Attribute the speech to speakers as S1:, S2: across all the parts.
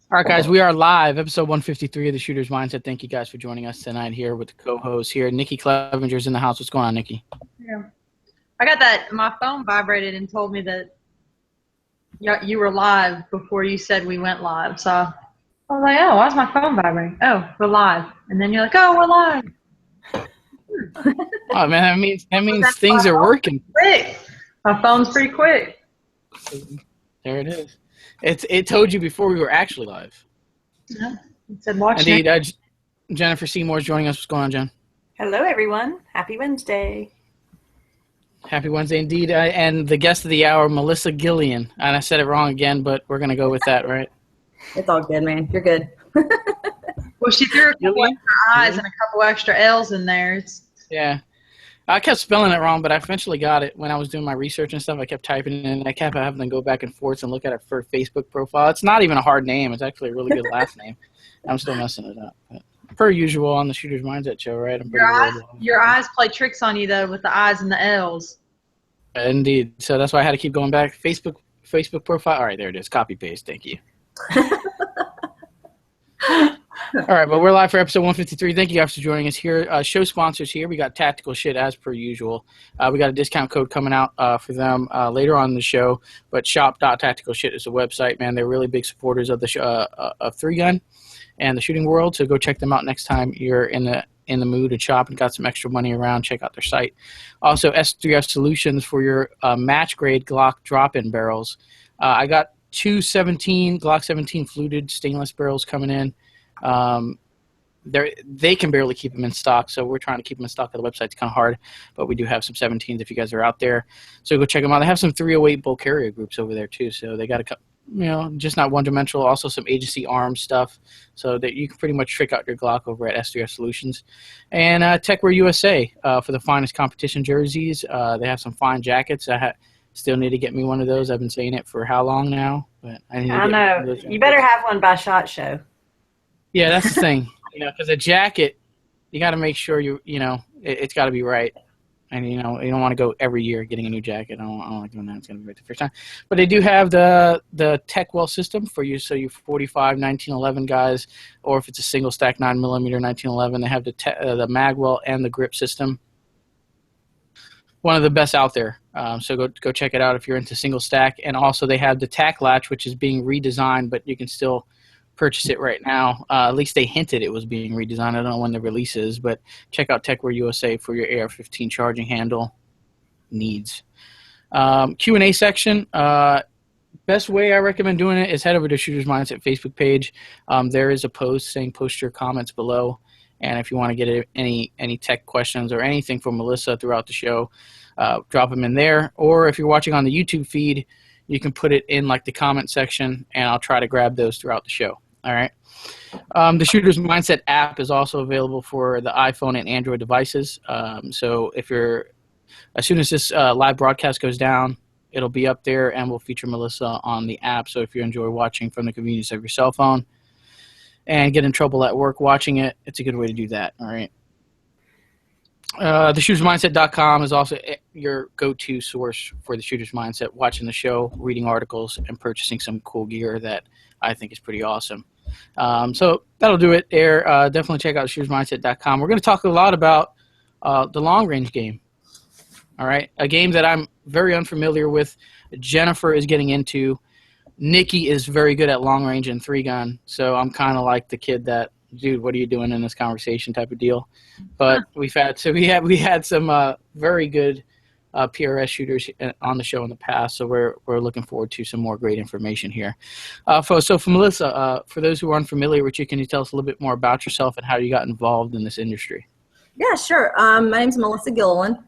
S1: All right, guys, we are live, episode 153 of the Shooter's Mindset. Thank you guys for joining us tonight here with the co-host here. Nikki Clevenger's in the house. What's going on, Nikki?
S2: Yeah. I got that. My phone vibrated and told me that you were live before you said we went live. So I was like, oh, why's my phone vibrating? Oh, we're live. And then you're like, oh, we're live.
S1: Oh, man, that means things are working.
S2: Quick. My phone's pretty quick.
S1: There it is. It told you before we were actually live.
S2: Yeah. It said watch.
S1: Indeed. Jennifer Seymour's joining us. What's going on, Jen?
S3: Hello, everyone. Happy Wednesday.
S1: Happy Wednesday, indeed. And the guest of the hour, Melissa Gilliland. And I said it wrong again, but we're going to go with that, right?
S3: It's all good, man. You're good.
S2: Well, she threw a couple extra I's and a couple extra L's in there.
S1: Yeah. I kept spelling it wrong, but I eventually got it when I was doing my research and stuff. I kept typing it in, and I kept having to go back and forth and look at her Facebook profile. It's not even a hard name. It's actually a really good last name. I'm still messing it up. But per usual on the Shooter's Mindset show, right?
S2: Your eyes play tricks on you, though, with the I's and the L's.
S1: Indeed. So that's why I had to keep going back. Facebook profile. All right, there it is. Copy paste. Thank you. All right, but we're live for episode 153. Thank you guys for joining us here. Show sponsors here. We got Tactical Shit as per usual. We got a discount code coming out for them later on in the show. But shop.tacticalshit is the website, man. They're really big supporters of the of 3-gun and the shooting world. So go check them out next time you're in the mood to shop and got some extra money around. Check out their site. Also, S3F Solutions for your match grade Glock drop-in barrels. I got two Glock 17 fluted stainless barrels coming in. They can barely keep them in stock, so we're trying to keep them in stock on the website. It's kind of hard, but we do have some 17s if you guys are out there. So go check them out. They have some 308 bull carrier groups over there too, so they got just not one-dimensional, also some agency arms stuff, so that you can pretty much trick out your Glock over at S3F Solutions. And Techwear USA for the finest competition jerseys. They have some fine jackets. Still need to get me one of those. I've been saying it for how long now? But I
S3: know. You better have one by SHOT Show.
S1: Yeah, that's the thing. Because a jacket, you got to make sure it's got to be right. And, you don't want to go every year getting a new jacket. I don't like doing that. It's going to be right the first time. But they do have the Techwell system for you. So you 45 1911 guys, or if it's a single stack 9mm 1911, they have the Magwell and the grip system. One of the best out there. So go check it out if you're into single stack. And also they have the tack latch, which is being redesigned, but you can still purchase it right now. At least they hinted it was being redesigned. I don't know when the release is, but check out Techwear USA for your AR-15 charging handle needs. Q&A section. Best way I recommend doing it is head over to Shooter's Mindset Facebook page. There is a post saying post your comments below. And if you want to get any tech questions or anything from Melissa throughout the show, drop them in there. Or if you're watching on the YouTube feed, you can put it in like the comment section, and I'll try to grab those throughout the show. All right. The Shooter's Mindset app is also available for the iPhone and Android devices. So as soon as this live broadcast goes down, it'll be up there, and we'll feature Melissa on the app. So if you enjoy watching from the convenience of your cell phone and get in trouble at work watching it, it's a good way to do that. All right. TheShootersMindset.com is also your go-to source for the Shooter's Mindset, watching the show, reading articles, and purchasing some cool gear that I think is pretty awesome. So that'll do it there. Definitely check out TheShootersMindset.com. We're going to talk a lot about the long-range game. All right, a game that I'm very unfamiliar with. Jennifer is getting into. Nikki is very good at long-range and 3-gun, so I'm kind of like the kid that, dude, what are you doing in this conversation type of deal. But we had some very good PRS shooters on the show in the past, so we're looking forward to some more great information here. So for Melissa, for those who are unfamiliar with you, can you tell us a little bit more about yourself and how you got involved in this industry?
S3: Yeah, sure. My name's Melissa Gilliland.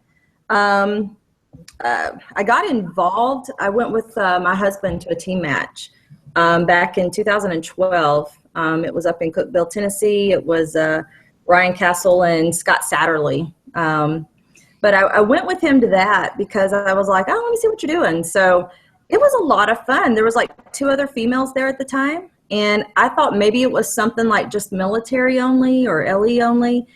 S3: I got involved. I went with my husband to a team match back in 2012. It was up in Cookeville, Tennessee. It was Ryan Castle and Scott Satterley. But I went with him to that because I was like, oh, let me see what you're doing. So it was a lot of fun. There was like 2 other females there at the time. And I thought maybe it was something like just military only or LE only.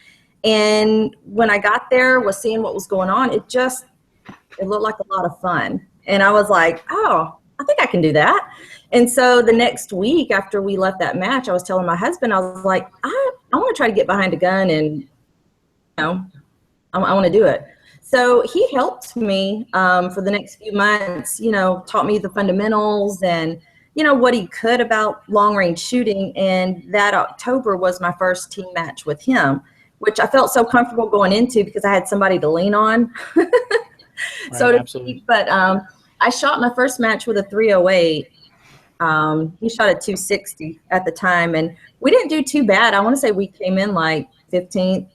S3: And when I got there, was seeing what was going on, it looked like a lot of fun. And I was like, oh, I think I can do that. And so the next week after we left that match, I was telling my husband, I was like, I want to try to get behind a gun and, you know, I want to do it. So he helped me for the next few months, you know, taught me the fundamentals and, you know, what he could about long range shooting. And that October was my first team match with him, which I felt so comfortable going into because I had somebody to lean on.
S1: Right, absolutely.
S3: But I shot my first match with a 308. He shot at 260 at the time, and we didn't do too bad. I want to say we came in like 15th,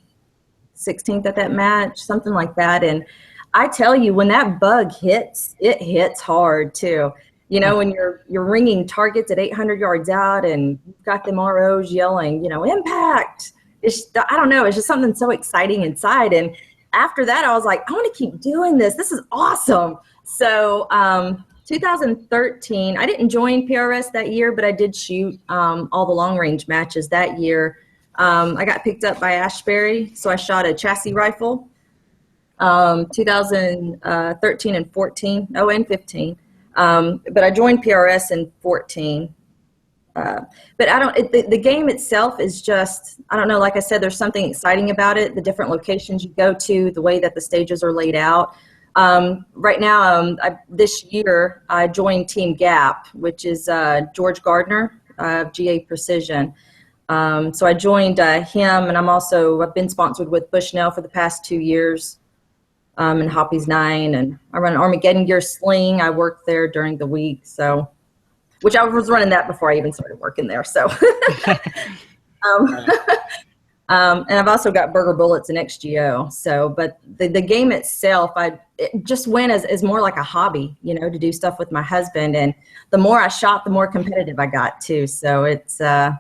S3: 16th at that match, something like that. And I tell you, when that bug hits, it hits hard too. You know, when you're ringing targets at 800 yards out, and you've got them ROs yelling, you know, impact. I don't know. It's just something so exciting inside. And after that, I was like, I want to keep doing this. This is awesome. So 2013, I didn't join PRS that year, but I did shoot all the long range matches that year. I got picked up by Ashbury, so I shot a chassis rifle 2013 and 14, and 15. But I joined PRS in 14. But the game itself is just, I don't know, like I said, there's something exciting about it, the different locations you go to, the way that the stages are laid out. Right now, this year, I joined Team Gap, which is George Gardner of GA Precision. So I joined him, and I've been sponsored with Bushnell for the past 2 years, and Hoppy's 9, and I run an Armageddon Gear sling. I worked there during the week, so, which I was running that before I even started working there, so. And I've also got Burger Bullets and XGO. So, but the game itself, it just went as more like a hobby, you know, to do stuff with my husband. And the more I shot, the more competitive I got too. So it's there's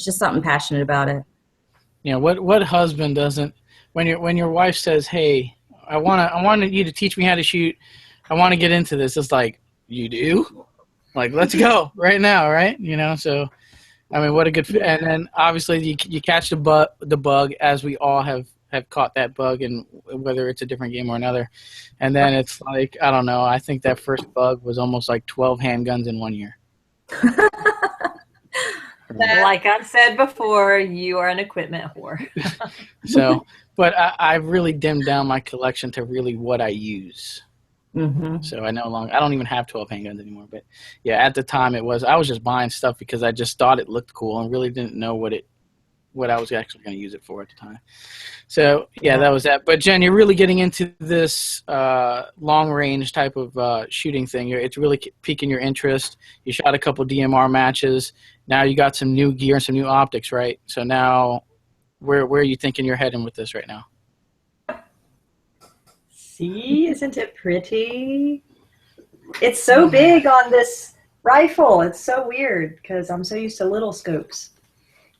S3: just something passionate about it.
S1: You know, what husband doesn't, when your wife says, "Hey, I wanted you to teach me how to shoot. I want to get into this." It's like, you do? Like, let's go right now, right? You know, so. I mean, what a good – and then obviously you catch the bug, as we all have caught that bug, and whether it's a different game or another. And then it's like, I don't know, I think that first bug was almost like 12 handguns in 1 year.
S4: Like I've said before, you are an equipment whore.
S1: So, but I've really dimmed down my collection to really what I use.
S3: Mm-hmm.
S1: So I don't even have 12 handguns anymore. But yeah, at the time I was just buying stuff because I just thought it looked cool and really didn't know what I was actually going to use it for at the time. So yeah, that was that. But Jen, you're really getting into this long range type of shooting thing. It's really piquing your interest. You shot a couple DMR matches. Now you got some new gear and some new optics, right? So now where are you thinking you're heading with this right now?
S4: See, isn't it pretty? It's so big on this rifle. It's so weird because I'm so used to little scopes.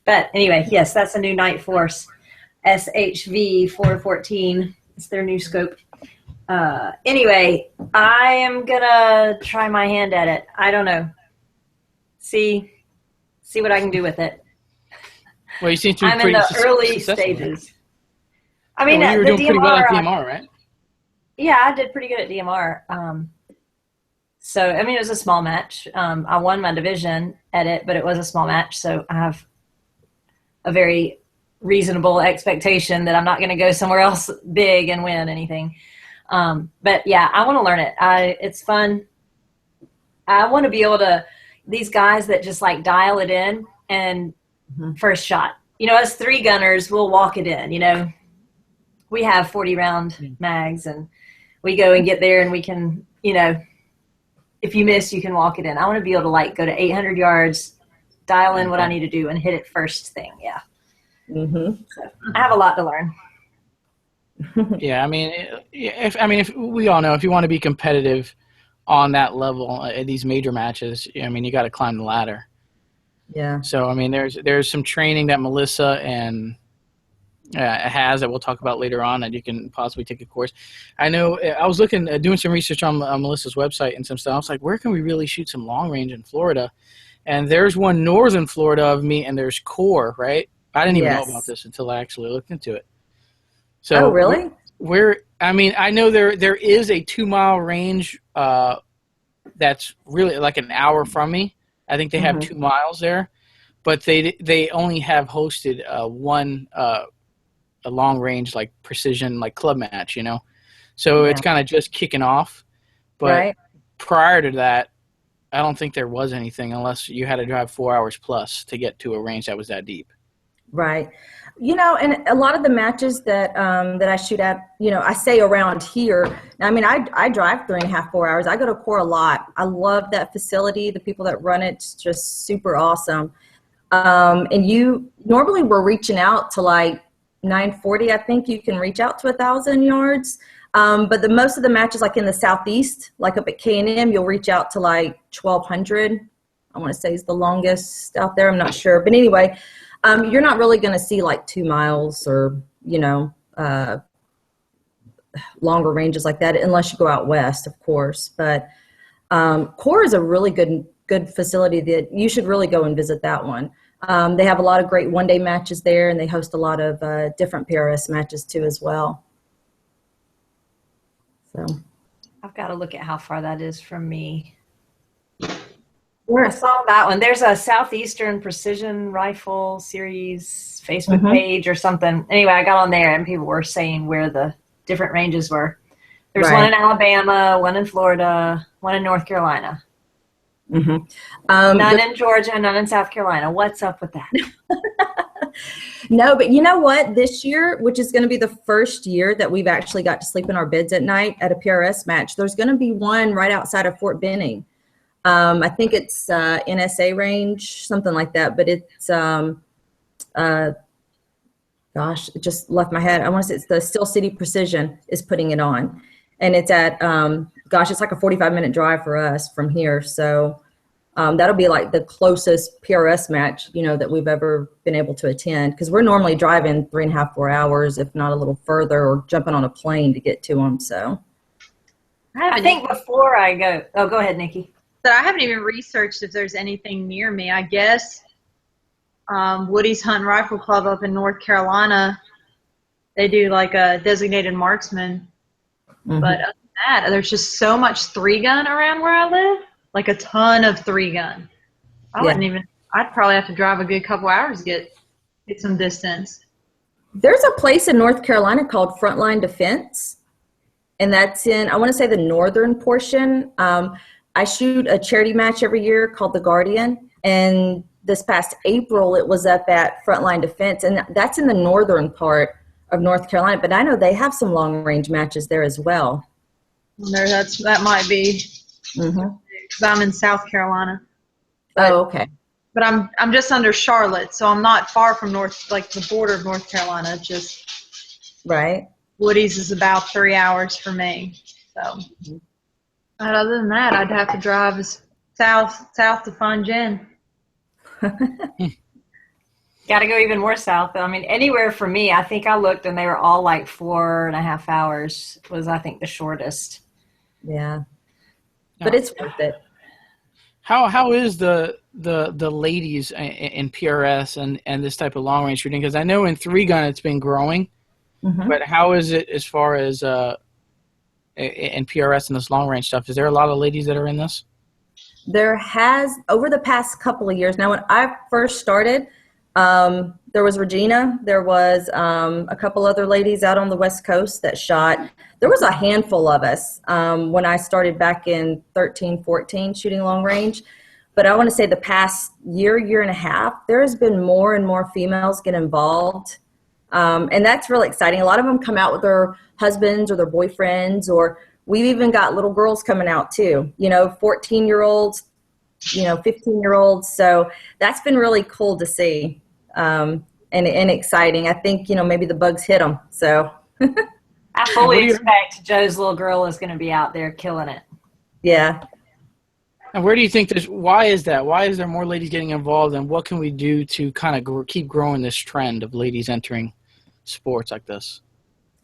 S4: But anyway, yes, that's a new Night Force SHV 414. It's their new scope. Anyway, I am going to try my hand at it. I don't know. See what I can do with it.
S1: Well, you seem to be
S4: I'm in the early stages. I mean,
S1: you were
S4: the
S1: doing pretty well at DMR, right?
S4: Yeah, I did pretty good at DMR. So, I mean, it was a small match. I won my division at it, but it was a small match. So I have a very reasonable expectation that I'm not going to go somewhere else big and win anything. But yeah, I want to learn it. It's fun. I want to be able to, these guys that just like dial it in and first shot, you know, as 3 gunners, we'll walk it in, you know, we have 40 round mags and we go and get there and we can, you know, if you miss, you can walk it in. I want to be able to like go to 800 yards, dial in what I need to do and hit it first thing. Yeah.
S3: Mm-hmm.
S4: So I have a lot to learn.
S1: Yeah. I mean, if we all know, if you want to be competitive on that level at these major matches, I mean, you got to climb the ladder.
S3: Yeah.
S1: So, I mean, there's some training that Melissa and has that we'll talk about later on that you can possibly take a course. I know I was doing some research on Melissa's website and some stuff. I was like, where can we really shoot some long range in Florida? And there's one northern Florida of me, and there's Core, right? I didn't even know about this until I actually looked into it. So,
S3: oh, really?
S1: I mean, I know there is a 2 mile range that's really like an hour from me. I think they have 2 miles there, but they only have hosted one a long range like precision like club match, you know. So it's kind of just kicking off. But prior to that, I don't think there was anything unless you had to drive 4 hours plus to get to a range that was that deep.
S3: Right. You know, and a lot of the matches that that I shoot at, you know, I say around here. I mean, I drive 3.5, 4 hours. I go to Core a lot. I love that facility. The people that run it's just super awesome. And you normally we're reaching out to like 940. I think you can reach out to 1,000 yards. But the most of the matches, like in the southeast, like up at K&M, you'll reach out to like 1,200. I want to say is the longest out there. I'm not sure, but anyway. You're not really going to see like 2 miles or, you know, longer ranges like that unless you go out west, of course. But Core is a really good facility that you should really go and visit that one. They have a lot of great one-day matches there, and they host a lot of different PRS matches too as well. So
S4: I've got to look at how far that is from me. I saw that one. There's a Southeastern Precision Rifle Series Facebook page or something. Anyway, I got on there and people were saying where the different ranges were. There's one in Alabama, one in Florida, one in North Carolina. None in Georgia, none in South Carolina. What's up with that?
S3: No, but you know what? This year, which is going to be the first year that we've actually got to sleep in our beds at night at a PRS match, there's going to be one right outside of Fort Benning. I think it's NSA range, something like that, but it's, gosh, it just left my head. I want to say it's the Steel City Precision is putting it on. And it's at, gosh, it's like a 45-minute drive for us from here. So that'll be like the closest PRS match, you know, that we've ever been able to attend. Because we're normally driving 3.5, 4 hours, if not a little further, or jumping on a plane to get to them. So
S4: I think before I go, oh, go ahead, Nikki.
S2: So I haven't even researched if there's anything near me. I guess Woody's Hunt and Rifle Club up in North Carolina, they do like a designated marksman. But other than that, there's just so much 3-gun around where I live, like a ton of 3-gun. I'd probably have to drive a good couple hours to get some distance.
S3: There's a place in North Carolina called Frontline Defense, and that's in, I want to say, the northern portion. I shoot a charity match every year called The Guardian, and this past April it was up at Frontline Defense, and that's in the northern part of North Carolina, but I know they have some long-range matches there as well.
S2: That might be, because I'm in South Carolina.
S3: Oh, okay.
S2: But I'm just under Charlotte, so I'm not far from the border of North Carolina. Just Woody's is about 3 hours for me. So, but other than that, I'd have to drive south to find Jen.
S4: Got to go even more south. I mean, anywhere for me, I think I looked and they were all like 4.5 hours was, I think, the shortest.
S3: Yeah. But it's worth it.
S1: How is the ladies in PRS and this type of long range shooting? Because I know in 3-gun it's been growing, but how is it as far as in PRS and this long range stuff? Is there a lot of ladies that are in this?
S3: There has, over the past couple of years. Now, when I first started, there was Regina. There was a couple other ladies out on the West Coast that shot. There was a handful of us when I started back in 13, 14 shooting long range. But I want to say the past year and a half, there has been more and more females get involved. And that's really exciting. A lot of them come out with their husbands or their boyfriends, or we've even got little girls coming out too, 14-year-olds, 15-year-olds. So that's been really cool to see and exciting. I think, maybe the bugs hit them. So
S4: I fully expect Joe's little girl is going to be out there killing it.
S3: Yeah.
S1: And where do you think why is that? Why is there more ladies getting involved, and what can we do to kind of keep growing this trend of ladies entering sports like this?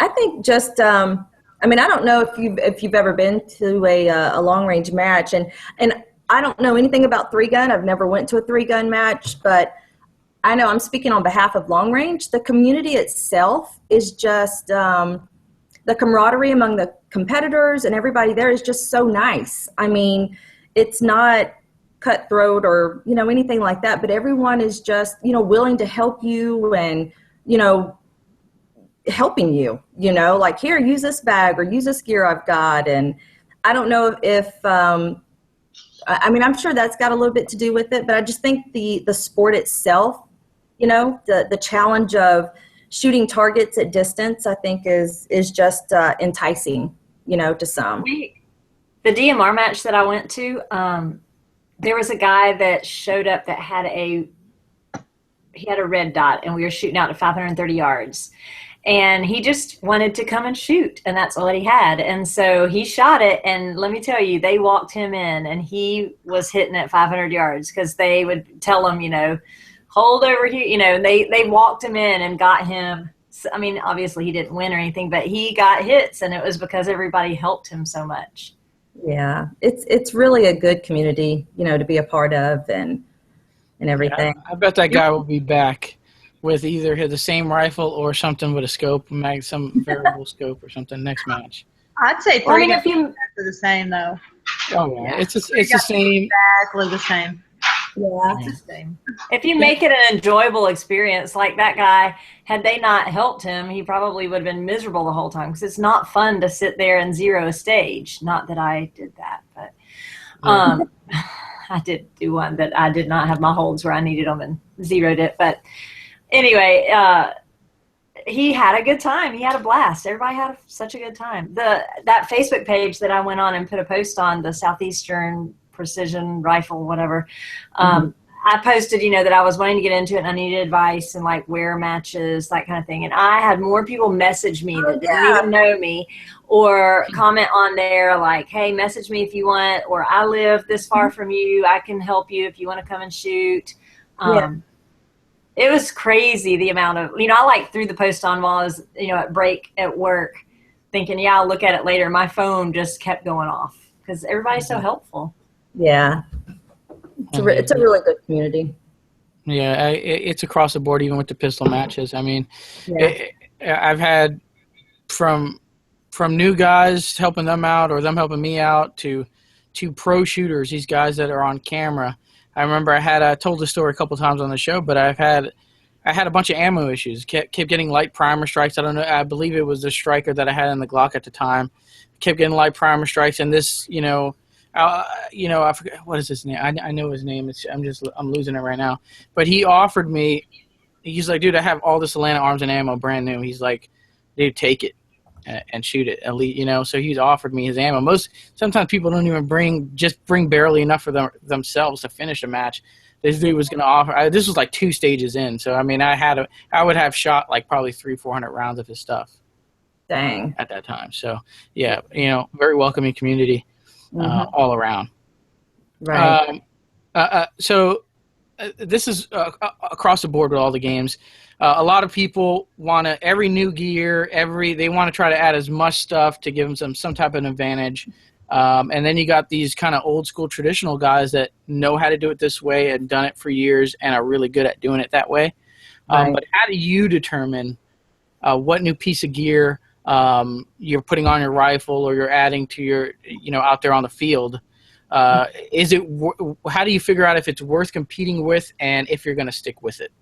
S3: I think just, I don't know if you've ever been to a long range match, and I don't know anything about 3-gun. I've never went to a 3-gun match, but I know I'm speaking on behalf of long range. The community itself is just, the camaraderie among the competitors and everybody there is just so nice. I mean, it's not cutthroat or, you know, anything like that, but everyone is just, you know, willing to help you and, you know, helping you, you know, like, here, use this bag or use this gear I've got. And I don't know if I mean, I'm sure that's got a little bit to do with it, but I just think the sport itself, you know, the challenge of shooting targets at distance, I think is just enticing, you know, to some.
S4: The DMR match that I went to, there was a guy that showed up that had a red dot, and we were shooting out to 530 yards. And he just wanted to come and shoot, and that's all he had. And so he shot it, and let me tell you, they walked him in, and he was hitting at 500 yards because they would tell him, you know, hold over here, you know, and they walked him in and got him. I mean, obviously he didn't win or anything, but he got hits, and it was because everybody helped him so much.
S3: Yeah, it's really a good community, you know, to be a part of and everything.
S1: Yeah, I bet that guy will be back with either the same rifle or something with a scope, some variable scope or something next match.
S2: I'd say three.
S4: Well, I mean, if you
S2: are the same though.
S1: Oh yeah, it's the same.
S2: Exactly the same.
S3: Yeah.
S2: It's the same.
S4: if you make it an enjoyable experience, like that guy, had they not helped him, he probably would have been miserable the whole time because it's not fun to sit there and zero a stage. Not that I did that, but I did do one that I did not have my holds where I needed them and zeroed it. But anyway, he had a good time. He had a blast. Everybody had such a good time. That Facebook page that I went on and put a post on, the Southeastern Precision Rifle, whatever, I posted, you know, that I was wanting to get into it and I needed advice and like where matches, that kind of thing. And I had more people message me that didn't even know me or comment on there like, hey, message me if you want, or I live this far from you. I can help you if you want to come and shoot. It was crazy the amount of, you know, I like threw the post on while I was, you know, at break at work thinking, yeah, I'll look at it later. My phone just kept going off because everybody's so helpful.
S3: Yeah. It's a really good community.
S1: Yeah, it's across the board, even with the pistol matches. I mean, I've had from new guys helping them out or them helping me out to pro shooters, these guys that are on camera. I remember I told the story a couple times on the show, but I had a bunch of ammo issues. Kept getting light primer strikes. I don't know. I believe it was the striker that I had in the Glock at the time. Kept getting light primer strikes, and this, I forget what is his name. I know his name. I'm losing it right now. But he offered me. He's like, dude, I have all this Atlanta Arms and Ammo brand new. He's like, dude, take it and shoot it. Elite, you know. So he's offered me his ammo. Sometimes people don't even bring barely enough for themselves to finish a match. This dude was going to offer. This was like 2 stages in. So I mean, I would have shot like probably 300-400 rounds of his stuff.
S3: Dang.
S1: At that time. So yeah, you know, very welcoming community. All around.
S3: Right.
S1: So this is across the board with all the games. A lot of people want every new gear, they want to try to add as much stuff to give them some type of advantage. And then you got these kind of old school traditional guys that know how to do it this way and done it for years and are really good at doing it that way.
S3: Right.
S1: But how do you determine what new piece of gear you're putting on your rifle or you're adding to your, out there on the field? How do you figure out if it's worth competing with and if you're going to stick with it?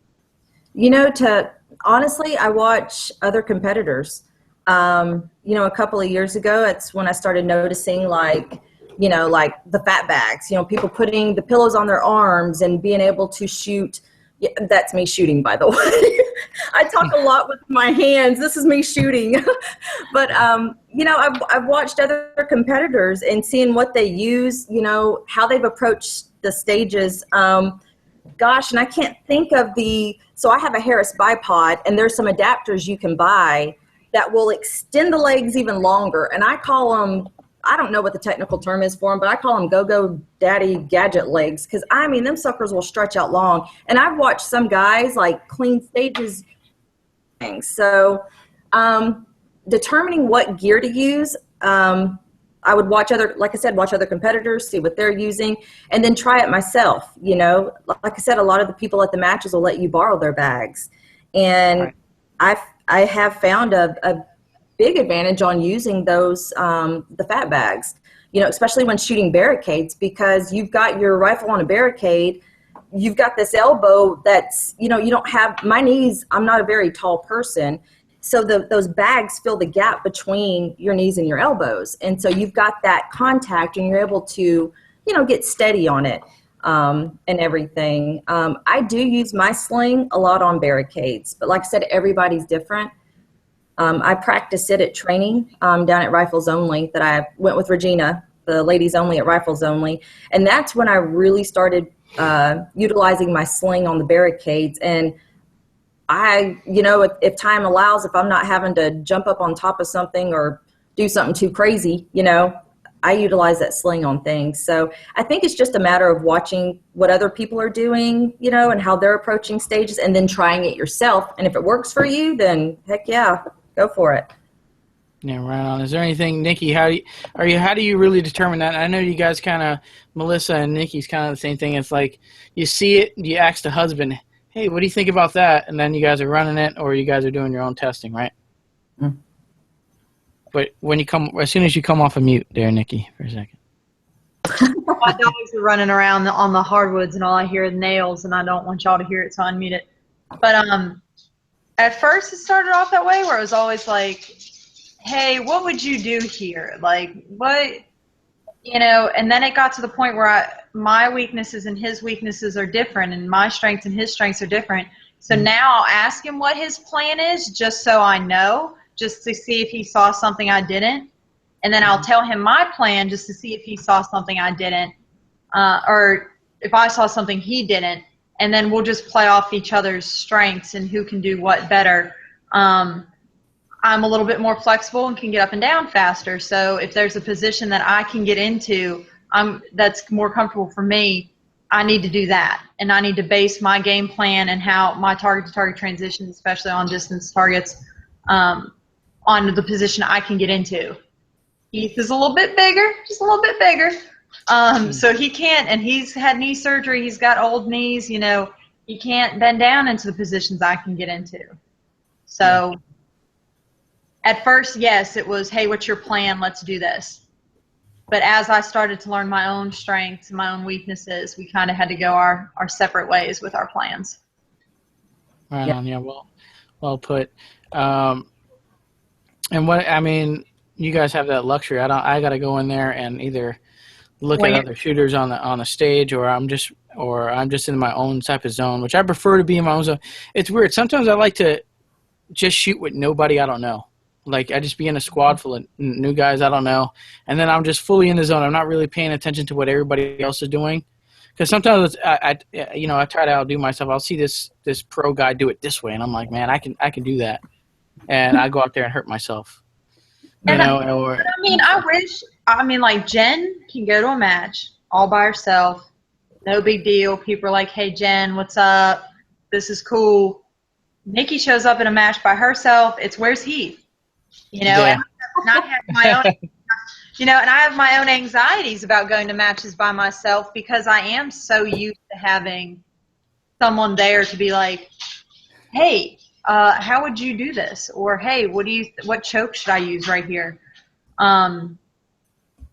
S3: Honestly, I watch other competitors. A couple of years ago, it's when I started noticing like the fat bags, people putting the pillows on their arms and being able to shoot. Yeah, that's me shooting, by the way. I talk a lot with my hands. This is me shooting. But, I've watched other competitors and seeing what they use, how they've approached the stages. And I can't think of so I have a Harris bipod, and there's some adapters you can buy that will extend the legs even longer. And I call them, I don't know what the technical term is for them, but I call them go-go daddy gadget legs. Because, them suckers will stretch out long. And I've watched some guys, like, clean stages. So determining what gear to use, I would watch other competitors, see what they're using, and then try it myself. Like I said, a lot of the people at the matches will let you borrow their bags. And right. I have found a big advantage on using those, the fat bags. especially when shooting barricades, because you've got your rifle on a barricade, you've got this elbow that's, you don't have my knees. I'm not a very tall person. So those bags fill the gap between your knees and your elbows. And so you've got that contact and you're able to, get steady on it and everything. I do use my sling a lot on barricades, but like I said, everybody's different. I practice it at training down at Rifles Only that I went with Regina, the ladies only at Rifles Only. And that's when I really started utilizing my sling on the barricades. And if time allows, if I'm not having to jump up on top of something or do something too crazy, I utilize that sling on things. So I think it's just a matter of watching what other people are doing, and how they're approaching stages, and then trying it yourself. And if it works for you, then heck yeah, go for it.
S1: Yeah, right on. Is there anything, Nikki? How do you really determine that? I know you guys kind of, Melissa and Nikki's kind of the same thing. It's like you see it, you ask the husband, hey, what do you think about that? And then you guys are running it, or you guys are doing your own testing, right? Mm. But as soon as you come off of mute there, Nikki, for a second.
S2: My dogs are running around on the hardwoods, and all I hear is nails, and I don't want y'all to hear it, so I unmute it. But at first it started off that way, where it was always like, hey, what would you do here? Like, what, and then it got to the point where my weaknesses and his weaknesses are different, and my strengths and his strengths are different. So now I'll ask him what his plan is, just so I know, just to see if he saw something I didn't. And then I'll tell him my plan just to see if he saw something I didn't, or if I saw something he didn't. And then we'll just play off each other's strengths and who can do what better. I'm a little bit more flexible and can get up and down faster. So if there's a position that I can get into that's more comfortable for me, I need to do that. And I need to base my game plan and how my target-to-target transition, especially on distance targets, on the position I can get into. Heath is a little bit bigger, just a little bit bigger. So he can't, and he's had knee surgery. He's got old knees, he can't bend down into the positions I can get into. So at first, yes, it was, hey, what's your plan? Let's do this. But as I started to learn my own strengths and my own weaknesses, we kind of had to go our separate ways with our plans.
S1: Right on, yeah, well put. And you guys have that luxury. I got to go in there and either look at other shooters on the stage, or I'm just in my own type of zone, which I prefer to be in my own zone. It's weird. Sometimes I like to just shoot with nobody I don't know. Like I just be in a squad full of new guys I don't know, and then I'm just fully in the zone. I'm not really paying attention to what everybody else is doing, because sometimes I try to outdo myself. I'll see this pro guy do it this way, and I'm like, man, I can do that, and I go out there and hurt myself.
S2: I wish. Like Jen can go to a match all by herself, no big deal. People are like, hey, Jen, what's up? This is cool. Nikki shows up in a match by herself. It's where's Heath? And I have my own, and I have my own anxieties about going to matches by myself, because I am so used to having someone there to be like, hey, how would you do this? Or, hey, what choke should I use right here? And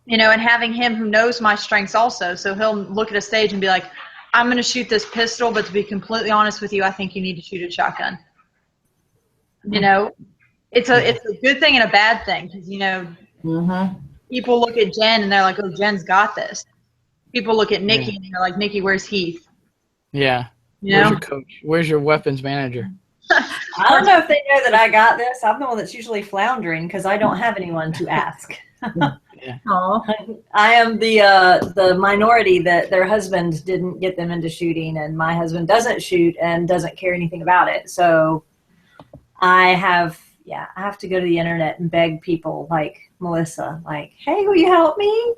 S2: having him who knows my strengths also. So he'll look at a stage and be like, I'm going to shoot this pistol, but to be completely honest with you, I think you need to shoot a shotgun. It's a good thing and a bad thing, because, people look at Jen and they're like, oh, Jen's got this. People look at Nikki and they're like, Nikki, where's Heath?
S1: Yeah. Where's your coach? Where's your weapons manager?
S4: I don't know if they know that I got this. I'm the one that's usually floundering because I don't have anyone to ask.
S1: Yeah.
S4: I am the minority that their husband didn't get them into shooting, and my husband doesn't shoot and doesn't care anything about it. So I have to go to the internet and beg people like Melissa, like, hey, will you help me?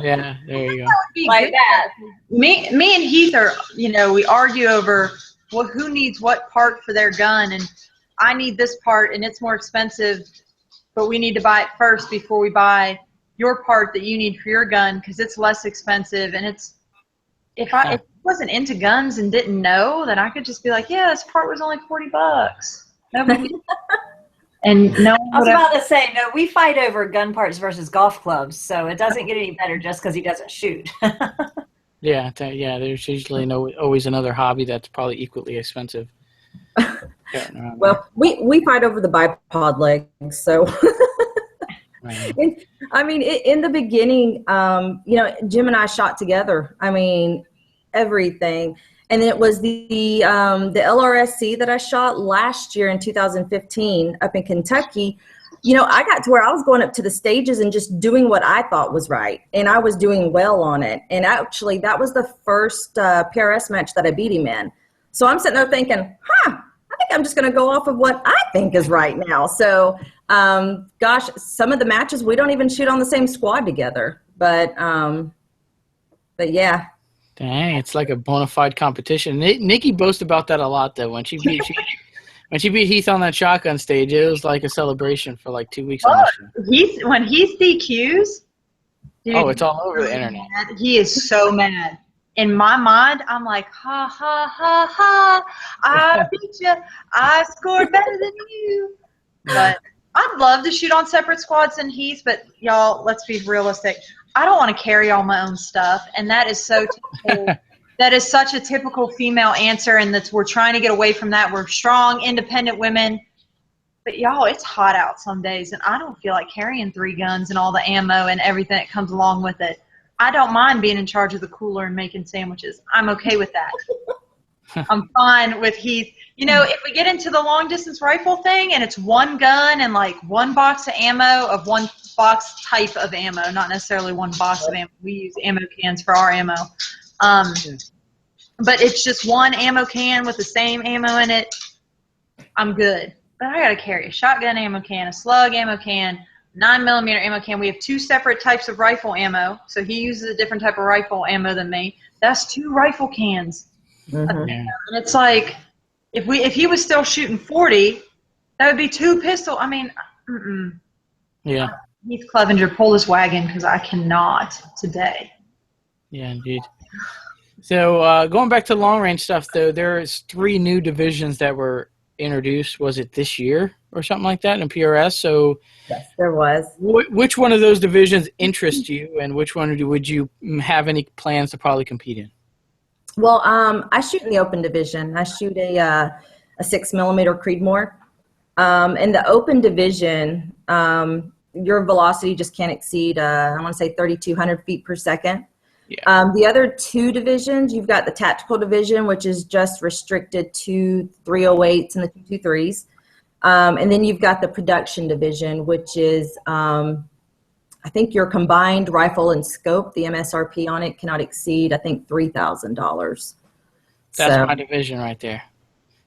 S1: Yeah, there you go.
S4: Like that.
S2: Me and Heath are, we argue over who needs what part for their gun, and I need this part and it's more expensive, but we need to buy it first before we buy your part that you need for your gun, because it's less expensive. And if I wasn't into guns and didn't know, then I could just be like, yeah, this part was only $40. Nobody. And no one
S4: I was
S2: would have,
S4: about to say, no, we fight over gun parts versus golf clubs, so it doesn't get any better just because he doesn't shoot.
S1: Yeah, there's usually always another hobby that's probably equally expensive.
S3: Well, we fight over the bipod legs, so. I mean, in the beginning, Jim and I shot together. I mean, everything. And it was the LRSC that I shot last year in 2015 up in Kentucky. I got to where I was going up to the stages and just doing what I thought was right. And I was doing well on it. And actually, that was the first PRS match that I beat him in. So I'm sitting there thinking, I think I'm just going to go off of what I think is right now. So, gosh, some of the matches, we don't even shoot on the same squad together. But yeah.
S1: Dang, it's like a bona fide competition. Nikki boasts about that a lot, though. When she beat Heath on that shotgun stage, it was like a celebration for like 2 weeks on the show.
S2: when he CQs, dude,
S1: it's all over the internet.
S2: He is so mad. In my mind, I'm like, ha, ha, ha, ha. I beat you. I scored better than you. But I'd love to shoot on separate squads than Heath, but y'all, let's be realistic. I don't want to carry all my own stuff, and that is so typical. That is such a typical female answer, and we're trying to get away from that. We're strong, independent women. But y'all, it's hot out some days, and I don't feel like carrying 3 guns and all the ammo and everything that comes along with it. I don't mind being in charge of the cooler and making sandwiches. I'm okay with that. I'm fine with Heath. If we get into the long distance rifle thing and it's one gun and like one box of ammo of one box type of ammo, not necessarily one box of ammo. We use ammo cans for our ammo. But it's just one ammo can with the same ammo in it, I'm good. But I got to carry a shotgun ammo can, a slug ammo can, 9mm ammo can. We have 2 separate types of rifle ammo. So he uses a different type of rifle ammo than me. That's 2 rifle cans.
S3: Mm-hmm.
S1: Yeah.
S2: And it's like, if he was still shooting 40, that would be 2 pistol. I mean,
S1: Yeah.
S2: Heath Clevenger, pull this wagon because I cannot today.
S1: Yeah, indeed. So going back to long range stuff, though, there's 3 new divisions that were introduced. Was it this year or something like that in PRS? So
S3: Yes, there was.
S1: Which one of those divisions interests you, and which one would you have any plans to probably compete in?
S3: Well, I shoot in the open division. I shoot a 6mm Creedmoor. In the open division, your velocity just can't exceed, I want to say 3,200 feet per second.
S1: Yeah.
S3: The other 2 divisions, you've got the tactical division, which is just restricted to 308s and the 223s. And then you've got the production division, which is, I think your combined rifle and scope, the MSRP on it cannot exceed, I think, $3,000.
S1: That's my division right there.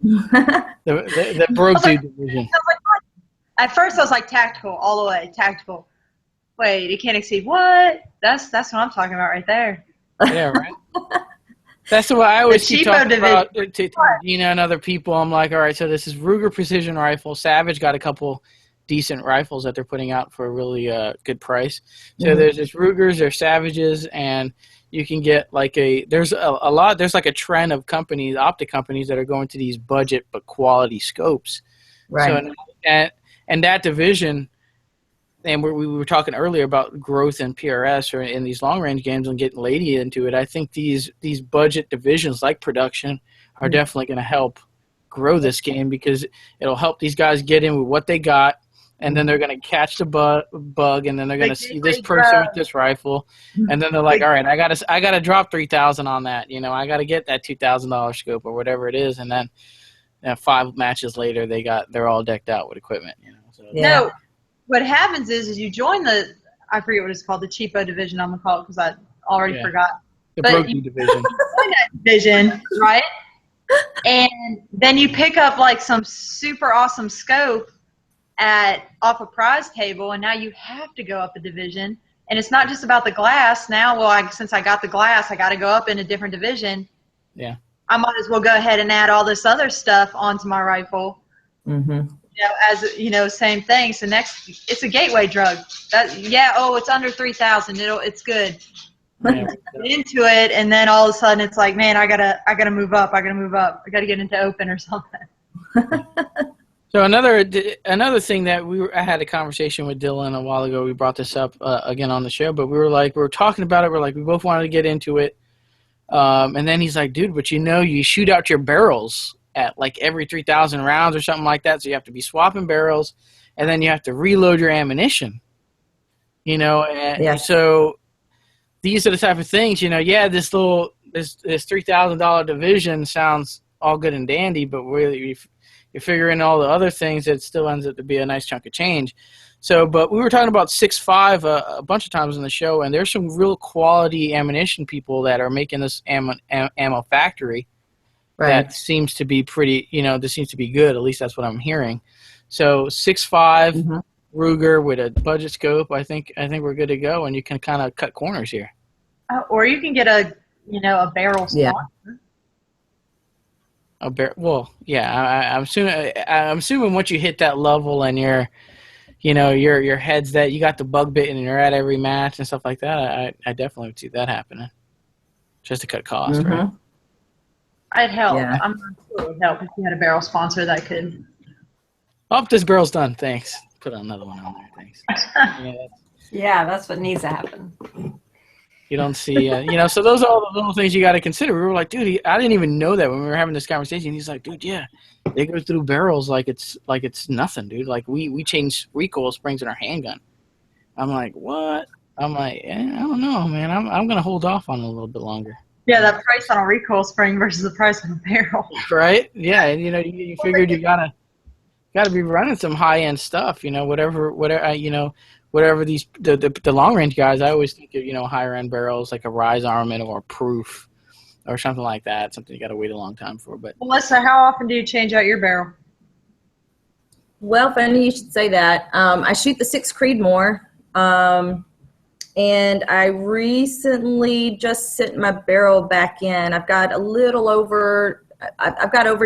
S1: the broke dude division.
S2: At first, I was like tactical all the way. Tactical. Wait, it can't exceed what? That's what I'm talking about right there.
S1: Yeah, right. That's what I always keep talking about to Gina and other people. I'm like, all right, so this is Ruger Precision Rifle. Savage got a couple decent rifles that they're putting out for a really good price. So there's this Rugers, there's Savages, and you can get like there's like a trend of companies, optic companies, that are going to these budget but quality scopes.
S3: Right.
S1: So and that division, and we were talking earlier about growth in PRS or in these long range games and getting Lady into it. I think these budget divisions like production are definitely going to help grow this game, because it'll help these guys get in with what they got, and then they're going to catch the bug, and then they're going to see this person with this rifle, and then they're like, all right, I got to drop $3,000 on that. I got to get that $2,000 scope or whatever it is, and then 5 matches later they're all decked out with equipment. So
S2: No, what happens is you join I forget what it's called, the cheapo division, I'm going to call it because I already forgot.
S1: The broken division.
S2: You join that division, right? And then you pick up like some super awesome scope off a prize table, and now you have to go up a division. And it's not just about the glass. Now, since I got the glass, I got to go up in a different division.
S1: Yeah.
S2: I might as well go ahead and add all this other stuff onto my rifle.
S3: Mm-hmm.
S2: Same thing. So next, it's a gateway drug. It's under 3,000. It's good.
S1: Yeah.
S2: Get into it, and then all of a sudden it's like, man, I gotta move up. I gotta get into open or something.
S1: So another thing that I had a conversation with Dylan a while ago. We brought this up again on the show, but we were talking about it. We're like, we both wanted to get into it. And then he's like, dude, but you shoot out your barrels at like every 3,000 rounds or something like that. So you have to be swapping barrels, and then you have to reload your ammunition. So these are the type of things, this $3,000 division sounds all good and dandy, but really you figure in all the other things, it still ends up to be a nice chunk of change. So, but we were talking about 6.5 a bunch of times on the show, and there's some real quality ammunition people that are making this ammo factory. Right. That seems to be pretty, this seems to be good. At least that's what I'm hearing. So 6.5 Ruger with a budget scope, I think we're good to go, and you can kind of cut corners here.
S2: Or you can get a barrel sponsor.
S1: Well, yeah. I'm assuming once you hit that level and your head's that you got the bug bit and you're at every match and stuff like that. I definitely would see that happening, just to cut costs, right?
S2: I'd help. Yeah. I'm not sure it would help if you had a barrel sponsor that could.
S1: Oh, this barrel's done. Thanks. Put another one on there. Thanks.
S4: Yeah, that's what needs to happen.
S1: You don't see, so those are all the little things you got to consider. We were like, dude, I didn't even know that when we were having this conversation. He's like, dude, yeah, they go through barrels like it's nothing, dude. Like we change recoil springs in our handgun. I'm like, what? I'm like, I don't know, man. I'm gonna hold off on it a little bit longer.
S2: Yeah, that price on a recoil spring versus the price on a barrel.
S1: Right? Yeah, and you figured you gotta be running some high end stuff. Whatever these the long range guys, I always think of higher end barrels like a Rise Armament or a Proof or something like that. Something you got to wait a long time for. But
S2: Melissa, how often do you change out your barrel?
S3: Well, funny you should say that. I shoot the 6 Creedmoor, and I recently just sent my barrel back in. I've got over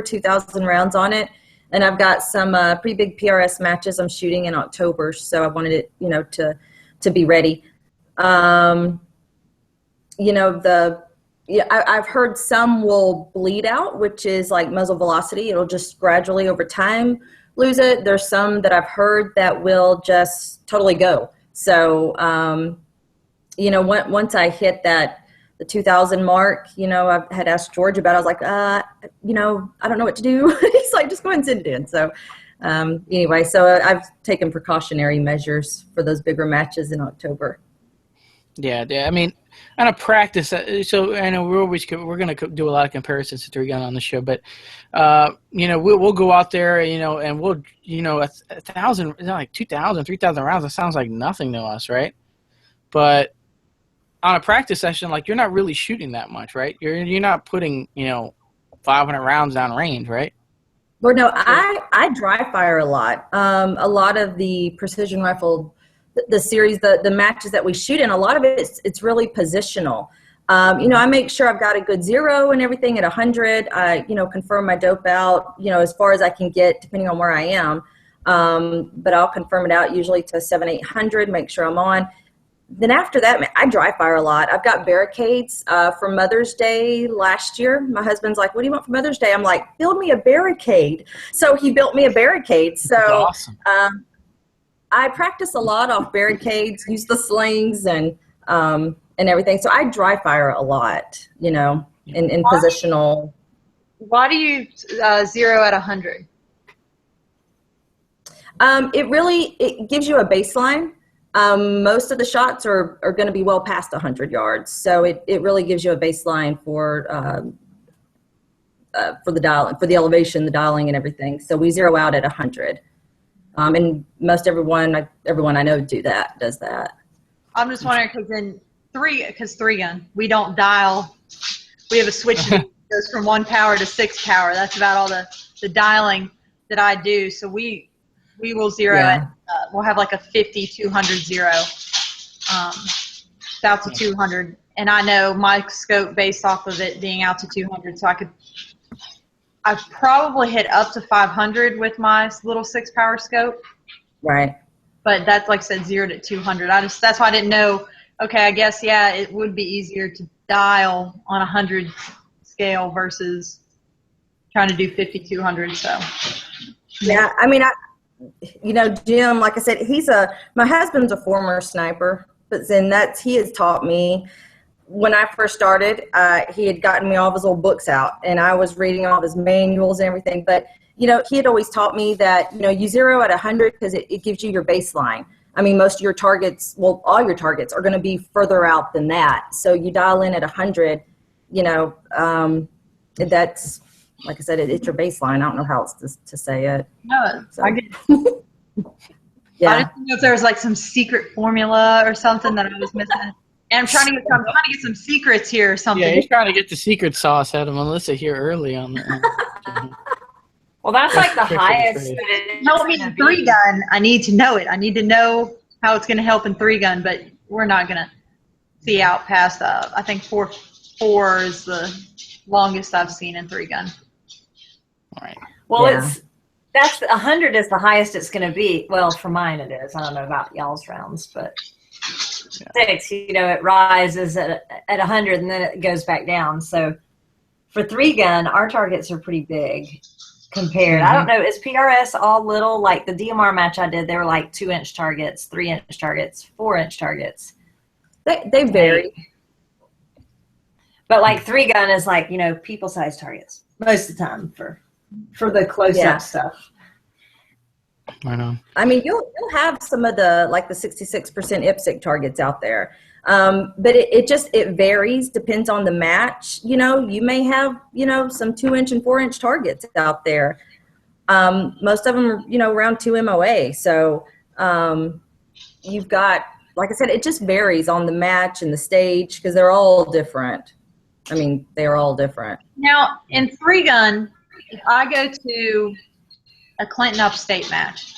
S3: 2,000 rounds on it. And I've got some pretty big PRS matches I'm shooting in October, so I wanted it, to be ready. I've heard some will bleed out, which is like muzzle velocity. It'll just gradually over time lose it. There's some that I've heard that will just totally go. So, once I hit the 2,000 mark, I had asked George about it. I was like, I don't know what to do. He's like, just go ahead and send it in. So anyway, so I've taken precautionary measures for those bigger matches in October.
S1: Yeah. I mean, on a practice, so I know we're going to do a lot of comparisons to 3 gun on the show, but, we'll go out there, and we'll, 1,000, like 2,000, 3,000 rounds, that sounds like nothing to us, right? But on a practice session, like you're not really shooting that much, right? You're not putting 500 rounds down range, right?
S3: Well, no, I dry fire a lot. A lot of the precision rifle, the series, the matches that we shoot in, a lot of it's really positional. I make sure I've got a good 0 and everything at 100. I confirm my dope out as far as I can get depending on where I am. But I'll confirm it out usually to 700-800. Make sure I'm on. Then after that, I dry fire a lot. I've got barricades for Mother's Day last year. My husband's like, what do you want for Mother's Day? I'm like, build me a barricade. So he built me a barricade. So
S1: awesome.
S3: I practice a lot off barricades, use the slings and everything. So I dry fire a lot, in positional.
S2: Why do you 0 at 100?
S3: It gives you a baseline. Most of the shots are going to be well past 100 yards. So it really gives you a baseline for the dialing, for the elevation, the dialing and everything. So we 0 out at 100. And most everyone I know does that.
S2: I'm just wondering because 3 gun, we don't dial. We have a switch that goes from 1 power to 6 power. That's about all the dialing that I do. So we will 0 at, we'll have like a 50, 200 0, out to 200. And I know my scope based off of it being out to 200. So I've probably hit up to 500 with my little 6 power scope.
S3: Right.
S2: But that's like I said, 0 to 200. That's why I didn't know. Okay, I guess, it would be easier to dial on 100 scale versus trying to do 50, 200. So
S3: Yeah, I mean, Jim, like I said, my husband's a former sniper, but then he has taught me. When I first started, he had gotten me all of his old books out, and I was reading all of his manuals and everything. But, he had always taught me that, you zero at 100 because it gives you your baseline. I mean, most of your targets, well, all your targets are going to be further out than that. So you dial in at 100, that's, like I said, it's your baseline. I don't know how else to say it.
S2: No,
S3: So.
S2: I get
S3: Yeah.
S2: I didn't know if there was like some secret formula or something that I was missing. And I'm trying to get some secrets here or something.
S1: Yeah, you're trying to get the secret sauce out of Melissa here early on.
S4: Well, that's like the highest.
S2: Help me in 3-gun. I need to know it. I need to know how it's going to help in 3-gun, but we're not going to see out past, I think 4 is the longest I've seen in 3-gun.
S1: All right.
S4: Well,
S3: Yeah.
S4: that's 100 is the highest it's going to be. Well, for mine it is. I don't know about y'all's rounds, but 6, it rises at 100 and then it goes back down. So for 3-gun, our targets are pretty big compared. I don't know. Is PRS all little? Like the DMR match I did, they were like 2-inch targets, 3-inch targets, 4-inch targets.
S3: They vary.
S4: But like 3-gun is like, people-sized targets most of the time for the close-up stuff.
S1: Right on.
S3: I mean, you'll have some of the 66% IPSC targets out there, but it varies, depends on the match. You may have some 2-inch and 4-inch targets out there. Most of them are around 2 MOA. So you've got, like I said, it just varies on the match and the stage because they're all different. I mean, they're all different.
S2: Now, in 3-gun, if I go to a Clinton Upstate match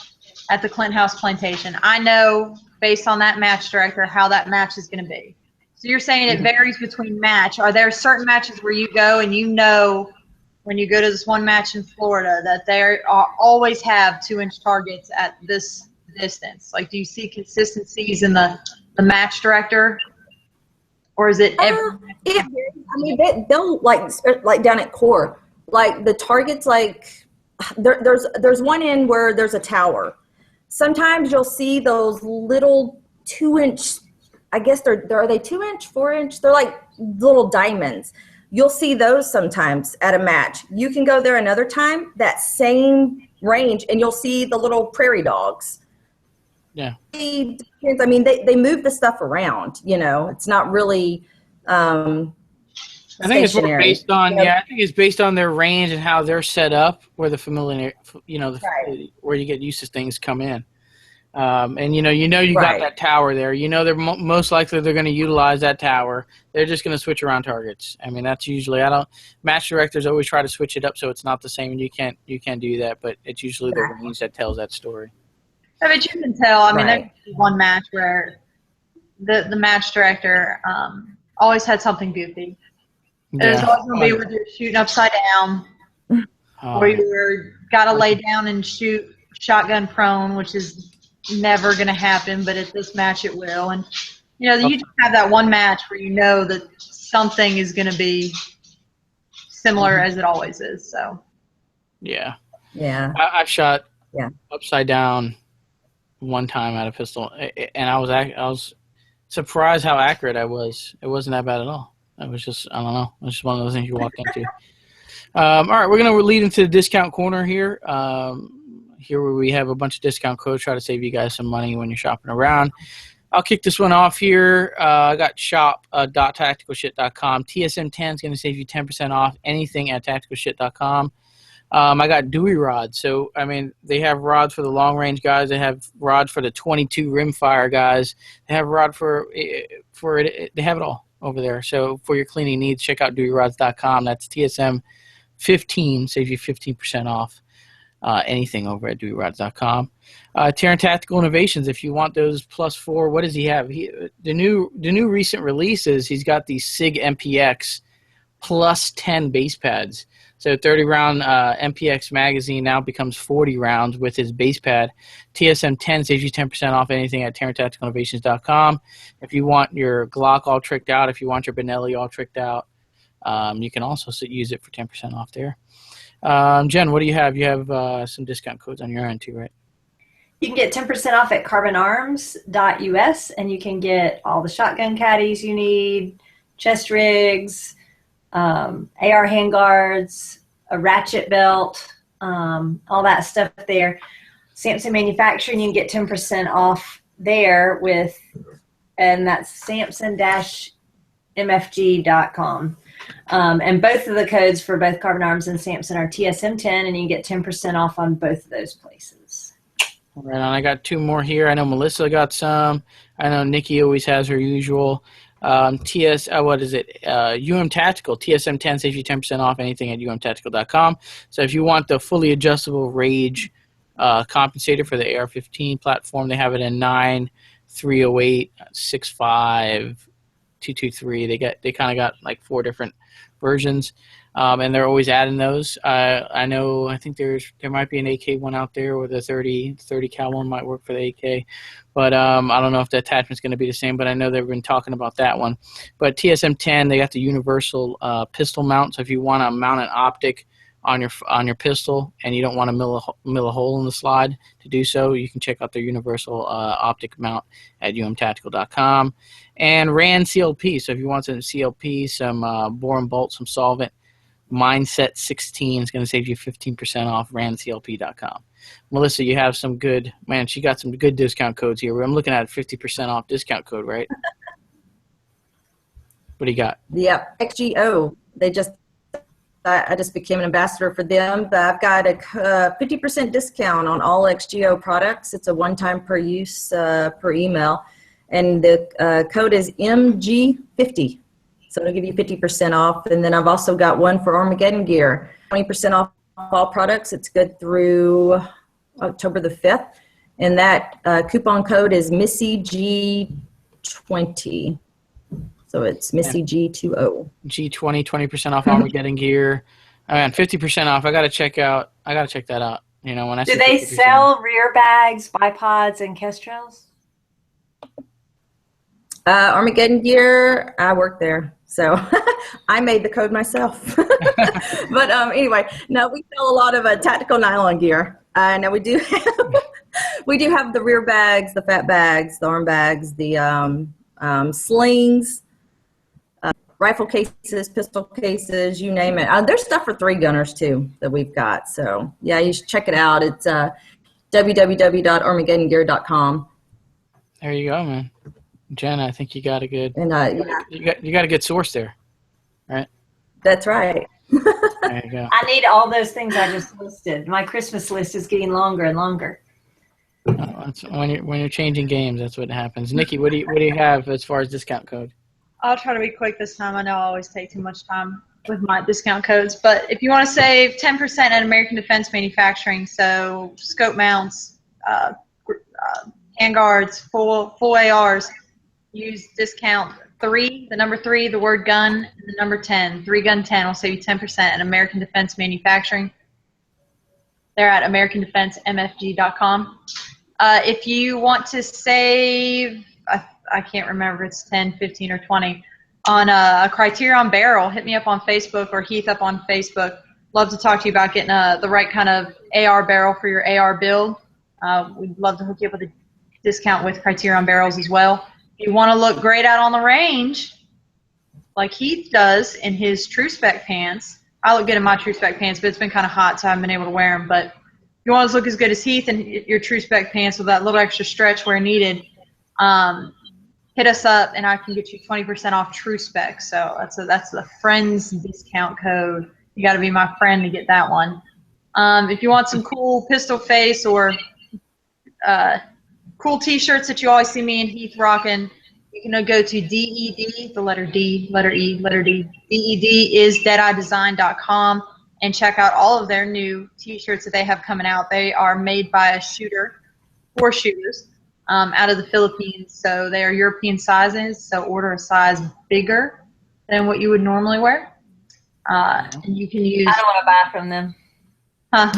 S2: at the Clinton House Plantation, I know based on that match director how that match is going to be. So you're saying it varies between match. Are there certain matches where you go and when you go to this one match in Florida that they always have 2-inch targets at this distance? Like, do you see consistencies in the match director? Or is it every
S3: I mean, they'll like down at core, like the targets, like there's one end where there's a tower. Sometimes you'll see those little 2-inch, I guess are they 2-inch, 4-inch? They're like little diamonds. You'll see those sometimes at a match. You can go there another time, that same range, and you'll see the little prairie dogs.
S1: Yeah.
S3: I mean, they move the stuff around, It's not really
S1: I think it's more based on I think it's based on their range and how they're set up, where the familiar,
S3: Right.
S1: where you get used to things come in. And you
S3: Right.
S1: got that tower there. They're most likely they're going to utilize that tower. They're just going to switch around targets. I mean, that's usually match directors always try to switch it up so it's not the same, and you can't do that. But it's usually the range that tells that story.
S2: I mean, you can tell. I mean,
S3: Right.
S2: there's one match where the match director always had something goofy. It was always going to be where you're shooting upside down, or you're got to lay down and shoot shotgun prone, which is never going to happen, but at this match it will. And, you just have that one match where that something is going to be similar as it always is. So.
S1: Yeah.
S3: Yeah.
S1: I've shot
S3: Yeah.
S1: upside down one time out of pistol, and I was surprised how accurate I was. It wasn't that bad at all. It was just, I don't know. It was just one of those things you walk into. All right, we're going to lead into the discount corner here. Here where we have a bunch of discount codes, try to save you guys some money when you're shopping around. I'll kick this one off here. I got shop.tacticalshit.com. TSM10 is going to save you 10% off anything at tacticalshit.com. I got Dewey rods. So, I mean, they have rods for the long-range guys. They have rods for the 22 rimfire guys. They have rod for it. They have it all over there. So, for your cleaning needs, check out DeweyRods.com. That's TSM 15, saves you 15% off anything over at DeweyRods.com. Taran Tactical Innovations, if you want those +4, what does he have? The new recent releases, he's got these SIG MPX +10 base pads. So 30-round MPX magazine now becomes 40 rounds with his base pad. TSM 10 saves you 10% off anything at TaranTacticalInnovations.com. If you want your Glock all tricked out, if you want your Benelli all tricked out, You can also use it for 10% off there. Jen, what do you have? You have some discount codes on your end too, right?
S4: You can get 10% off at carbonarms.us, and you can get all the shotgun caddies you need, chest rigs, AR handguards, a ratchet belt, all that stuff there. Samson Manufacturing, you can get 10% off there and that's samson-mfg.com. And both of the codes for both Carbon Arms and Samson are TSM10, and you can get 10% off on both of those places.
S1: All right, and I got two more here. I know Melissa got some. I know Nikki always has her usual. UM Tactical, TSM10 saves you 10% off anything at umtactical.com. So if you want the fully adjustable Rage compensator for the AR-15 platform, they have it in 9, 308, 65, 223. They kind of got like 4 different versions, and they're always adding those. I think there might be an AK one out there, or the 30 cal one might work for the AK, but I don't know if the attachment's going to be the same. But I know they've been talking about that one. But TSM10, they got the universal pistol mount. So if you want to mount an optic on your pistol and you don't want to mill a hole in the slide to do so, you can check out their universal optic mount at umtactical.com. And RAN CLP, so if you want some CLP, some bore and bolt, some solvent, Mindset 16 is going to save you 15% off, ranclp.com. Melissa, you have some good, man, she got some good discount codes here. I'm looking at a 50% off discount code, right? What do you got?
S3: Yep, XGO. I just became an ambassador for them. I've got a 50% discount on all XGO products. It's a one-time per use per email. And the code is MG50. So it'll give you 50% off. And then I've also got one for Armageddon gear. 20% off all products. It's good through October the 5th. And that coupon code is MissyG20. So it's MissyG20.
S1: G20, 20% off Armageddon gear. And 50% off. I got to check that out. You know, when I
S4: do they sell rear bags, bipods, and kestrels?
S3: Armageddon gear, I work there, so I made the code myself. But anyway, no, we sell a lot of tactical nylon gear. Now we do have the rear bags, the fat bags, the arm bags, the slings, rifle cases, pistol cases, you name it. There's stuff for 3-gunners too that we've got. So yeah, you should check it out. It's www.armageddongear.com.
S1: There you go, man. Jen, I think you got a good you got a good source there, right?
S3: That's right.
S1: There you go.
S4: I need all those things I just listed. My Christmas list is getting longer and longer.
S1: That's when you're changing games, that's what happens. Nikki, what do you have as far as discount code?
S2: I'll try to be quick this time. I know I always take too much time with my discount codes, but if you want to save 10% at American Defense Manufacturing, so scope mounts, handguards, full ARs, use discount 3, the number 3, the word gun, and the number 10. 3-gun 10 will save you 10% at American Defense Manufacturing. They're at AmericanDefenseMFG.com. If you want to save, I can't remember, it's 10, 15, or 20, on a Criterion barrel, hit me up on Facebook or Heath up on Facebook. Love to talk to you about getting the right kind of AR barrel for your AR build. We'd love to hook you up with a discount with Criterion barrels as well. If you want to look great out on the range, like Heath does in his True Spec pants, I look good in my True Spec pants, but it's been kind of hot, so I haven't been able to wear them. But if you want to look as good as Heath in your True Spec pants with that little extra stretch where needed, hit us up, and I can get you 20% off True Spec. So that's the friends discount code. You got to be my friend to get that one. If you want some cool pistol face or cool T-shirts that you always see me and Heath rocking, you can go to DED, the letter D, letter E, letter D. DED is deadeyedesign.com, and check out all of their new T-shirts that they have coming out. They are made by a shooter for shooters out of the Philippines. So they are European sizes, so order a size bigger than what you would normally wear. And you can use...
S4: I don't want to buy from them.
S2: Huh?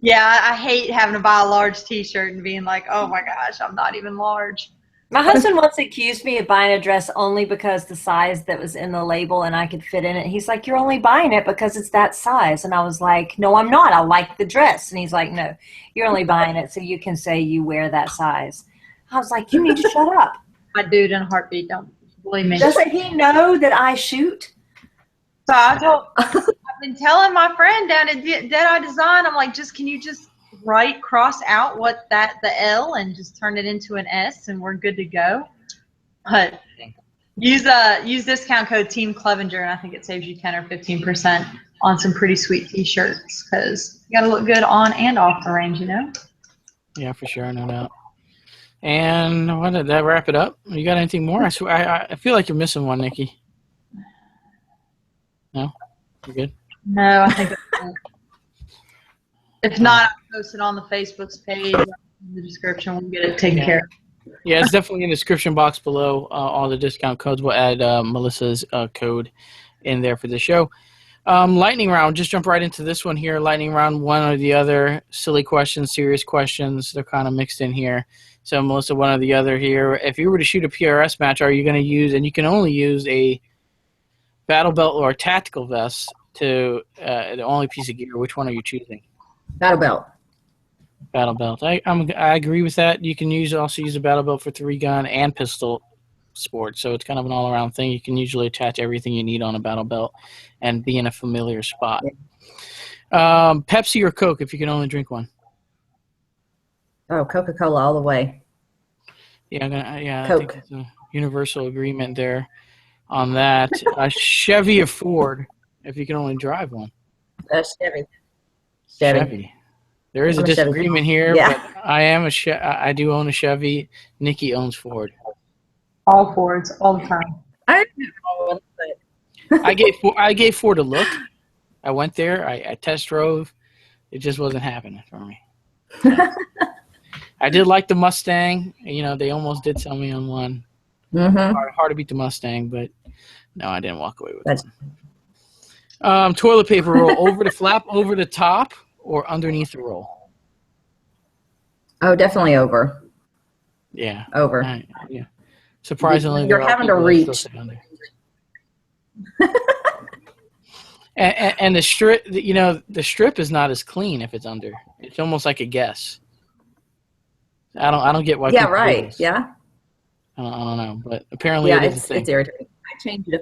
S2: Yeah, I hate having to buy a large T-shirt and being like, oh my gosh, I'm not even large.
S4: My husband once accused me of buying a dress only because the size that was in the label and I could fit in it. He's like, you're only buying it because it's that size. And I was like, no, I'm not. I like the dress. And he's like, no, you're only buying it so you can say you wear that size. I was like, you need to shut up.
S2: My dude in a heartbeat, don't believe me.
S4: Doesn't he know that I shoot?
S2: So I've been telling my friend down at Dead Eye Design, I'm like, can you just cross out the L and just turn it into an S and we're good to go. But use discount code Team Clevenger and I think it saves you 10 or 15% on some pretty sweet t-shirts because you got to look good on and off the range, you know?
S1: Yeah, for sure, no doubt. And what did that wrap it up? You got anything more? I swear, I feel like you're missing one, Nikki. No? You good?
S2: No, I think that's it. If not, I'll post it on the Facebook's page in the description. We'll get it taken care of.
S1: Yeah, it's definitely in the description box below. All the discount codes. We'll add Melissa's code in there for the show. Lightning round. Just jump right into this one here. Lightning round, one or the other. Silly questions, serious questions. They're kind of mixed in here. So, Melissa, one or the other here. If you were to shoot a PRS match, are you going to use, and you can only use a battle belt or a tactical vest to the only piece of gear, which one are you choosing?
S3: Battle belt.
S1: Battle belt. I agree with that. You can also use a battle belt for 3-gun and pistol sports, so it's kind of an all-around thing. You can usually attach everything you need on a battle belt and be in a familiar spot. Pepsi or Coke if you can only drink one?
S3: Oh, Coca-Cola all the way.
S1: Yeah, I
S3: Coke.
S1: think it's a universal agreement there on that. Chevy or Ford if you can only drive one?
S3: Chevy.
S1: Chevy. There is a disagreement here,
S3: yeah.
S1: But I do own a Chevy. Nikki owns Ford.
S2: All Fords, all the time.
S1: I gave Ford a look. I went there. I test drove. It just wasn't happening for me. I did like the Mustang. You know, they almost did sell me on one.
S3: Mm-hmm.
S1: Hard to beat the Mustang, but no, I didn't walk away with one. Toilet paper roll over the flap, over the top, or underneath the roll?
S3: Oh, definitely over.
S1: Yeah.
S3: Over.
S1: Yeah. Surprisingly,
S3: you're having to reach.
S1: And the strip, the strip is not as clean if it's under. It's almost like a guess. I don't get why.
S3: Yeah, right. Yeah.
S1: I don't know, but apparently
S3: it's irritating. I change it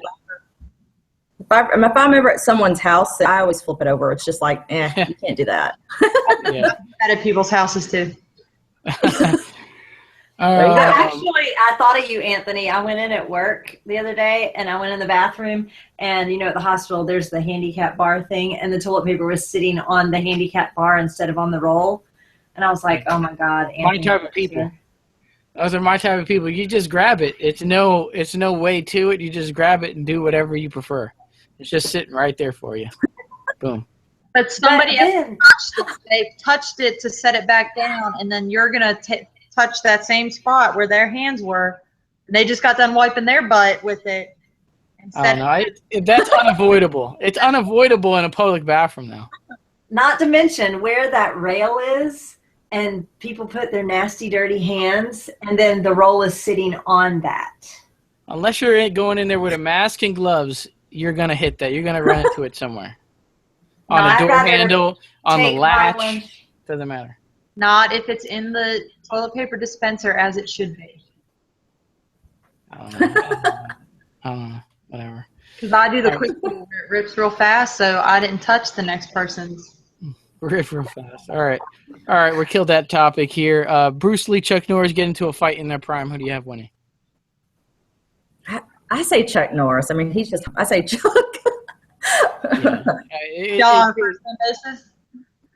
S3: if I'm ever at someone's house, I always flip it over. It's just like, you can't do that.
S1: Yeah.
S2: At people's houses too.
S4: Actually, I thought of you, Anthony. I went in at work the other day, and I went in the bathroom, and at the hospital, there's the handicap bar thing, and the toilet paper was sitting on the handicap bar instead of on the roll, and I was like, oh my God, Anthony.
S1: My type of people. Those are my type of people. You just grab it. It's no way to it. You just grab it and do whatever you prefer. It's just sitting right there for you. Boom.
S2: But somebody else touched it. They've touched it to set it back down, and then you're going to touch that same spot where their hands were. And they just got done wiping their butt with it.
S1: That's unavoidable. It's unavoidable in a public bathroom now.
S4: Not to mention where that rail is, and people put their nasty, dirty hands, and then the roll is sitting on that.
S1: Unless you're going in there with a mask and gloves, you're going to hit that. You're going to run into it somewhere. On a door handle, on the latch. Doesn't matter.
S2: Not if it's in the toilet paper dispenser as it should be.
S1: I don't know. Whatever.
S2: Because I do the quick where it rips real fast, so I didn't touch the next person's.
S1: Rip real fast. All right. We killed that topic here. Bruce Lee, Chuck Norris get into a fight in their prime. Who do you have winning?
S3: I say Chuck Norris. I mean, I say Chuck.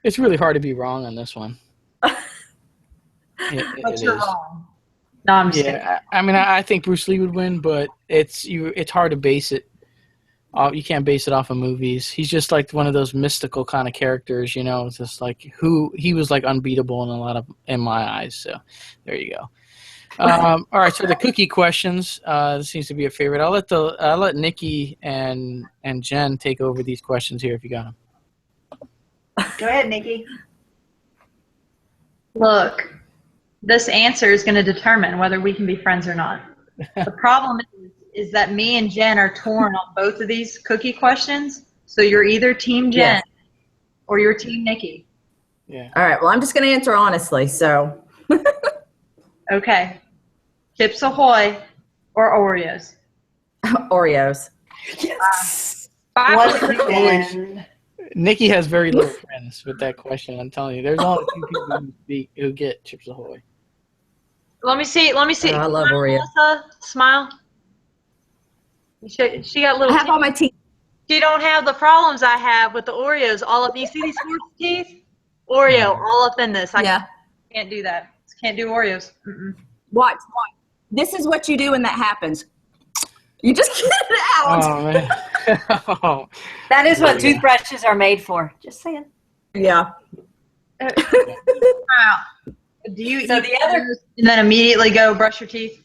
S1: It's really hard to be wrong on this one.
S2: But you're wrong. No, I'm just kidding.
S1: I mean, I think Bruce Lee would win, but it's hard to base it. You can't base it off of movies. He's just like one of those mystical kind of characters, It's just like he was like unbeatable in my eyes. So there you go. All right, so the cookie questions. This seems to be a favorite. I'll let Nikki and Jen take over these questions here if you got them.
S4: Go ahead, Nikki.
S2: Look, this answer is going to determine whether we can be friends or not. The problem is that me and Jen are torn on both of these cookie questions. So you're either Team Jen or you're Team Nikki.
S1: Yeah.
S3: All right. Well, I'm just going to answer honestly. So.
S2: Okay. Chips Ahoy or Oreos?
S3: Oreos.
S4: Yes.
S2: Bye.
S1: Nikki has very little friends with that question. I'm telling you, there's only a few people who get Chips Ahoy.
S2: Let me see.
S3: Oh, I love Oreos.
S2: Melissa, smile. She got little
S3: I have
S2: teeth.
S3: all my teeth.
S2: She don't have the problems I have with the Oreos. All up. You see these horse teeth? Oreo, all up in this. I can't do that. Can't do Oreos. Mm-mm.
S3: Watch. This is what you do when that happens. You just get it out.
S1: Oh man. Oh.
S4: That is what toothbrushes are made for. Just saying.
S3: Yeah.
S2: Wow. Do you
S4: So
S2: eat
S4: the other-
S2: Oreos and then immediately go brush your teeth?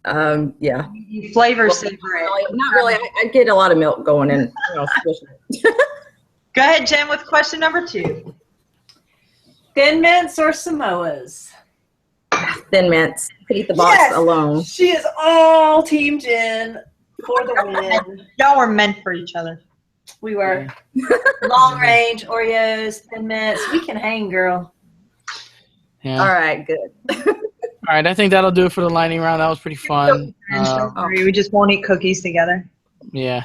S3: Yeah.
S2: You flavor savor it.
S3: Not really. I get a lot of milk going in.
S2: Go ahead, Jen, with question number 2.
S4: Thin Mints or Samoas?
S3: Thin Mints. Could eat the box alone.
S4: She is all Team Jen for the win.
S2: Y'all were meant for each other.
S4: We were. Long range, Oreos, Thin Mints. We can hang, girl.
S1: Yeah.
S3: All right. Good.
S1: All right, I think that'll do it for the lightning round. That was pretty fun.
S2: Don't worry, we just won't eat cookies together.
S1: Yeah.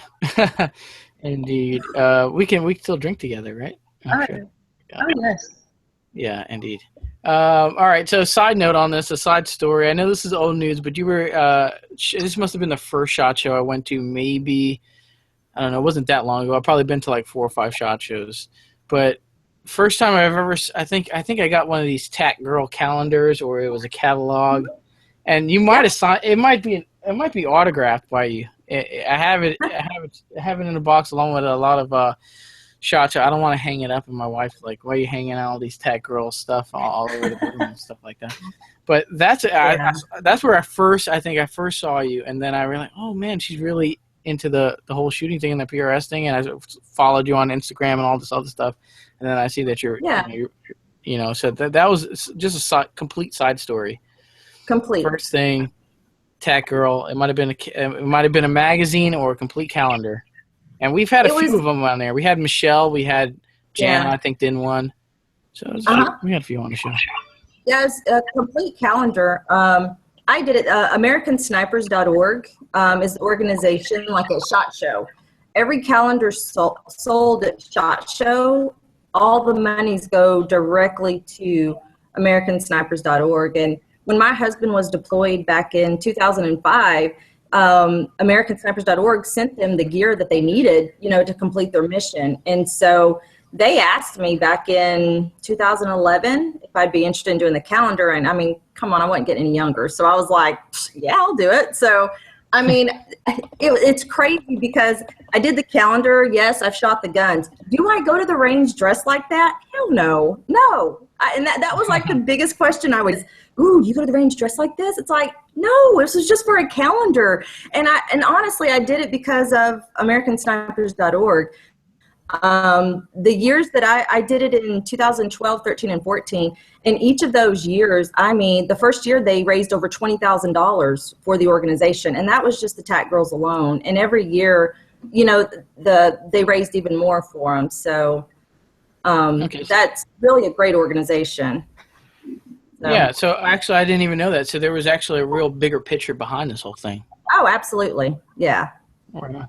S1: Indeed. We can still drink together, right? Okay.
S2: Oh, yes.
S1: Yeah, indeed. All right, so side note on this, a side story. I know this is old news, but you were this must have been the first SHOT Show I went to, maybe, I don't know, it wasn't that long ago. I've probably been to like 4 or 5 SHOT Shows. But first time I've ever, I think I got one of these Tack Girl calendars, or it was a catalog, and you might have signed. It might be autographed by you. I have it in a box along with a lot of SHOT Show. I don't want to hang it up, and my wife's like, "Why are you hanging out all these Tack Girl stuff all over the room and stuff like that?" But that's where I first saw you, and then I realized, oh man, she's really into the whole shooting thing and the PRS thing, and I followed you on Instagram and all this other stuff, and then I see that you're so that was just a complete side story.
S3: Complete.
S1: First thing, Tack Girl. It might have been a magazine or a complete calendar, and we've had a few of them on there. We had Michelle, we had Jan, I think, did one. So we had a few on the show.
S3: Yeah, it's a complete calendar. I did it. AmericanSnipers.org is the organization, like a SHOT Show. Every calendar sold at SHOT Show, all the monies go directly to AmericanSnipers.org. And when my husband was deployed back in 2005, AmericanSnipers.org sent them the gear that they needed, to complete their mission. And so they asked me back in 2011 if I'd be interested in doing the calendar. And I mean, come on, I wasn't getting any younger. So I was like, yeah, I'll do it. So, I mean, it's crazy because I did the calendar. Yes, I've shot the guns. Do I go to the range dressed like that? Hell no. No. And that was like the biggest question I was, you go to the range dressed like this? It's like, no, this was just for a calendar. And honestly, I did it because of AmericanSnipers.org. The years that I did it in 2012, 13, and 14, in each of those years, I mean, the first year they raised over $20,000 for the organization, and that was just the Tack Girls alone. And every year, they raised even more for them. So that's really a great organization. So.
S1: Yeah, so actually I didn't even know that. So there was actually a real bigger picture behind this whole thing.
S3: Oh, absolutely. Yeah.
S1: Right on.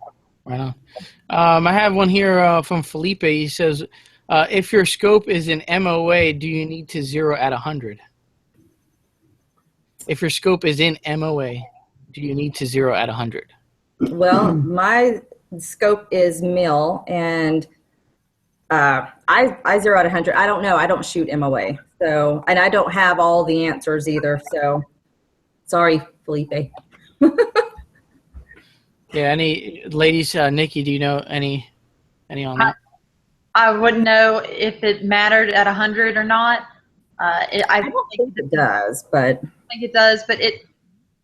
S1: I have one here from Felipe. He says, if your scope is in MOA, do you need to 0 at 100? If your scope is in MOA, do you need to 0 at 100?
S3: Well, my scope is mil, and I 0 at 100. I don't know. I don't shoot MOA. So, and I don't have all the answers either. So, sorry, Felipe.
S1: Yeah, any ladies, Nikki, do you know any on that?
S2: I wouldn't know if it mattered at 100 or not. I
S3: don't think it does, but
S2: I think it does. But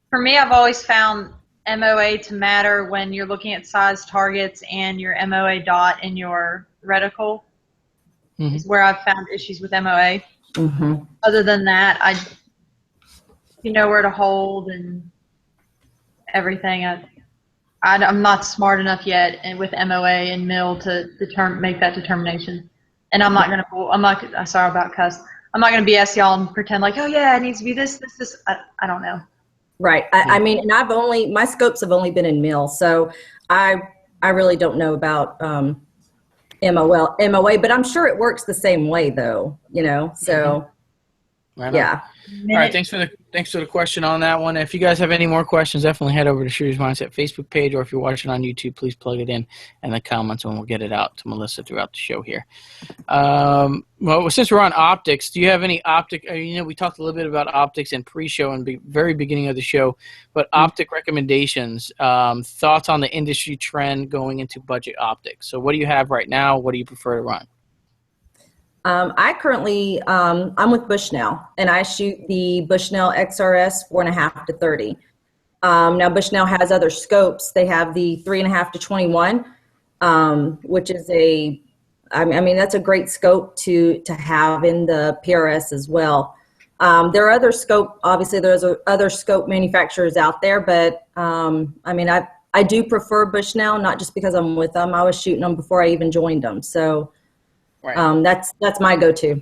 S2: for me, I've always found MOA to matter when you're looking at size targets and your MOA dot in your reticle is where I've found issues with MOA.
S3: Mm-hmm.
S2: Other than that, you know where to hold and everything. I'm not smart enough yet, and with MOA and mill to make that determination. And I'm not sorry about cuss. I'm not gonna BS y'all and pretend like, oh yeah, it needs to be this. I don't know.
S3: Right. I mean, and my scopes have only been in mill, so I really don't know about MOA, but I'm sure it works the same way though, you know. So
S1: Right
S3: yeah.
S1: All right, thanks for the question on that one. If you guys have any more questions, definitely head over to Shooters Mindset Facebook page, or if you're watching on YouTube, please plug it in the comments, and we'll get it out to Melissa throughout the show here. Well, since we're on optics, do you have any optic? You know, we talked a little bit about optics in pre-show and very beginning of the show, but optic recommendations, thoughts on the industry trend going into budget optics. So, what do you have right now? What do you prefer to run?
S3: I currently, I'm with Bushnell, and I shoot the Bushnell XRS 4.5 to 30. Now Bushnell has other scopes. They have the 3.5 to 21, which is I mean, that's a great scope to have in the PRS as well. There are obviously there's other scope manufacturers out there, but I mean, I do prefer Bushnell, not just because I'm with them. I was shooting them before I even joined them. So. Right. That's my go-to.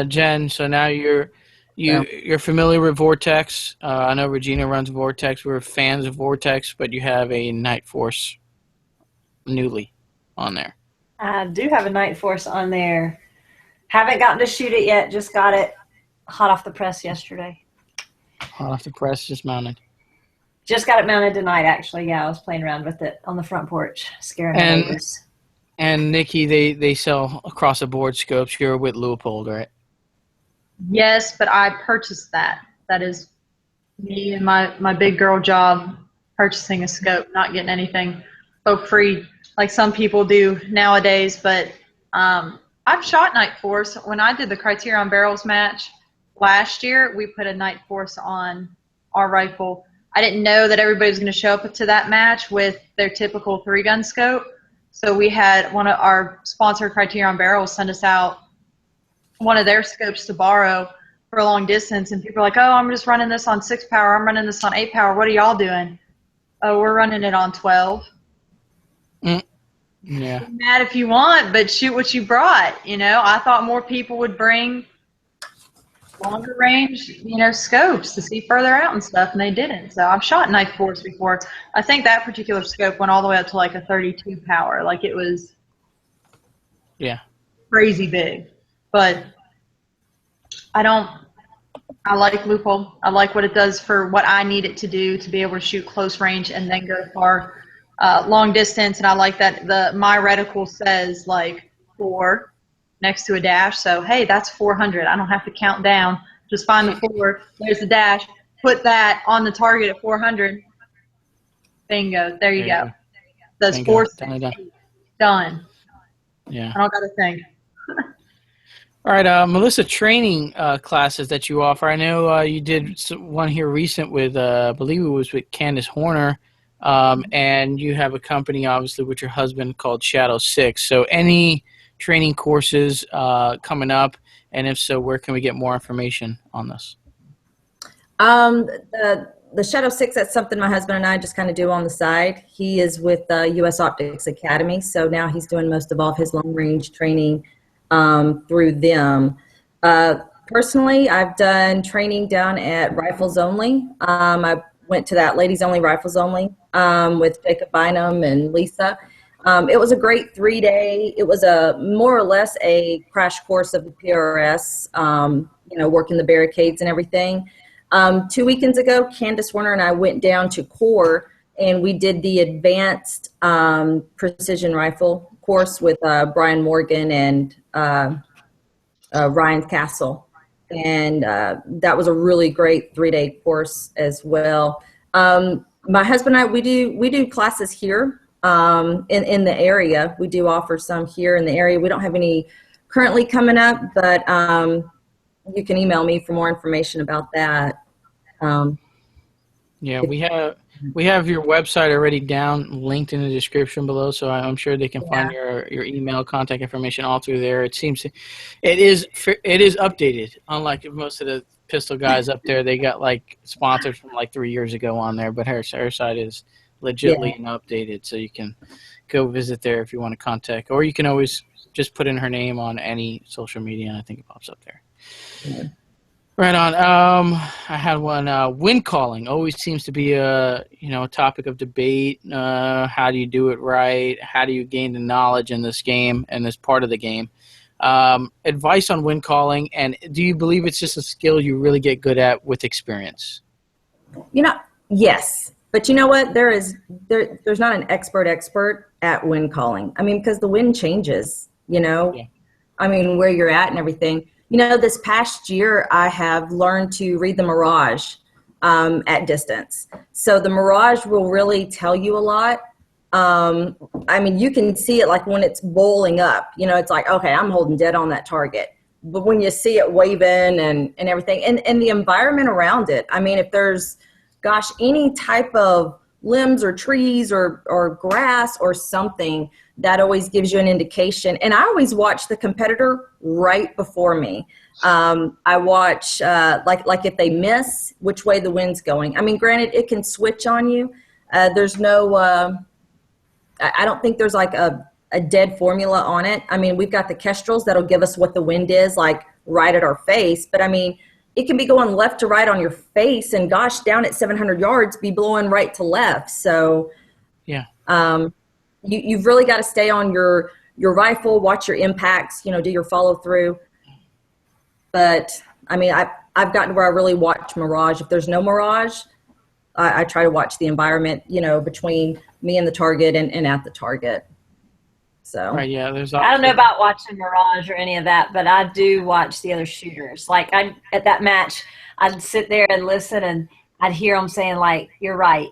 S1: Jen, so now you're familiar with Vortex. I know Regina runs Vortex. We're fans of Vortex, but you have a Night Force newly on there.
S4: I do have a Night Force on there. Haven't gotten to shoot it yet. Just got it hot off the press yesterday.
S1: Hot off the press, just mounted.
S4: Just got it mounted tonight, actually. Yeah, I was playing around with it on the front porch, scaring the neighbors. And
S1: Nikki, they sell across the board scopes. You're with Leupold, right?
S2: Yes, but I purchased that. That is me and my big girl job, purchasing a scope, not getting anything for free like some people do nowadays. But I've shot Night Force. When I did the Criterion Barrels match last year, we put a Night Force on our rifle. I didn't know that everybody was going to show up to that match with their typical 3-gun scope. So we had one of our sponsor Criterion Barrels send us out one of their scopes to borrow for a long distance. And people are like, oh, I'm just running this on 6 power. I'm running this on 8 power. What are y'all doing? Oh, we're running it on 12.
S1: Yeah.
S2: Be mad if you want, but shoot what you brought. You know, I thought more people would bring longer range, you know, scopes to see further out and stuff, and they didn't. So I've shot Night Force before. I think that particular scope went all the way up to like a 32 power. Like it was crazy big. But I like Leupold. I like what it does for what I need it to do to be able to shoot close range and then go far long distance. And I like that my reticle says like 4 next to a dash. So, hey, that's 400. I don't have to count down. Just find the 4. There's the dash. Put that on the target at 400. Bingo. There you go. Does 4 done.
S1: Yeah.
S2: I don't got to think.
S1: All right, Melissa, training classes that you offer. I know you did one here recent with, I believe it was with Candace Horner, and you have a company, obviously, with your husband called Shadow 6. So any training courses coming up, and if so, where can we get more information on this?
S3: The Shadow 6, that's something my husband and I just kind of do on the side. He is with U.S. Optics Academy, so now he's doing most of all of his long-range training through them. Personally, I've done training down at Rifles Only. I went to that Ladies Only Rifles Only with Jacob Bynum and Lisa. It was a great 3-day. It was more or less a crash course of the PRS, you know, working the barricades and everything. 2 weekends ago, Candace Warner and I went down to Core, and we did the advanced precision rifle course with Brian Morgan and Ryan Castle. And that was a really great 3-day course as well. My husband and I, we do classes here in the area. We do offer some here in the area. We don't have any currently coming up, but you can email me for more information about that.
S1: Yeah, we have we have your website already down, linked in the description below, so I'm sure they can find your email, contact information all through there. It seems it is updated, unlike most of the pistol guys up there. They got like sponsors from like 3 years ago on there, but her site is legitly and updated, so you can go visit there if you want to contact, or you can always just put in her name on any social media, and I think it pops up there. Yeah. Right on. I had one. Wind calling always seems to be a topic of debate. How do you do it right? How do you gain the knowledge in this game and this part of the game? Advice on wind calling, and do you believe it's just a skill you really get good at with experience?
S3: Yes. But you know what? There's not an expert at wind calling. I mean, because the wind changes, I mean, where you're at and everything. This past year, I have learned to read the mirage at distance. So the mirage will really tell you a lot. I mean, you can see it like when it's bowling up. It's like, okay, I'm holding dead on that target. But when you see it waving and everything, and the environment around it, I mean, if there's, any type of limbs or trees or grass or something, that always gives you an indication. And I always watch the competitor right before me. I watch like if they miss, which way the wind's going. I mean, granted, it can switch on you. There's no, I don't think there's like a dead formula on it. I mean, we've got the kestrels that'll give us what the wind is, like right at our face. But I mean, it can be going left to right on your face, and down at 700 yards, be blowing right to left. So, you've really got to stay on your rifle, watch your impacts, do your follow through. But I mean, I've gotten to where I really watch mirage. If there's no mirage, I try to watch the environment, between me and the target and at the target. So
S1: right, yeah.
S4: I don't know about watching mirage or any of that, but I do watch the other shooters. Like at that match, I'd sit there and listen, and I'd hear them saying like, "You're right,"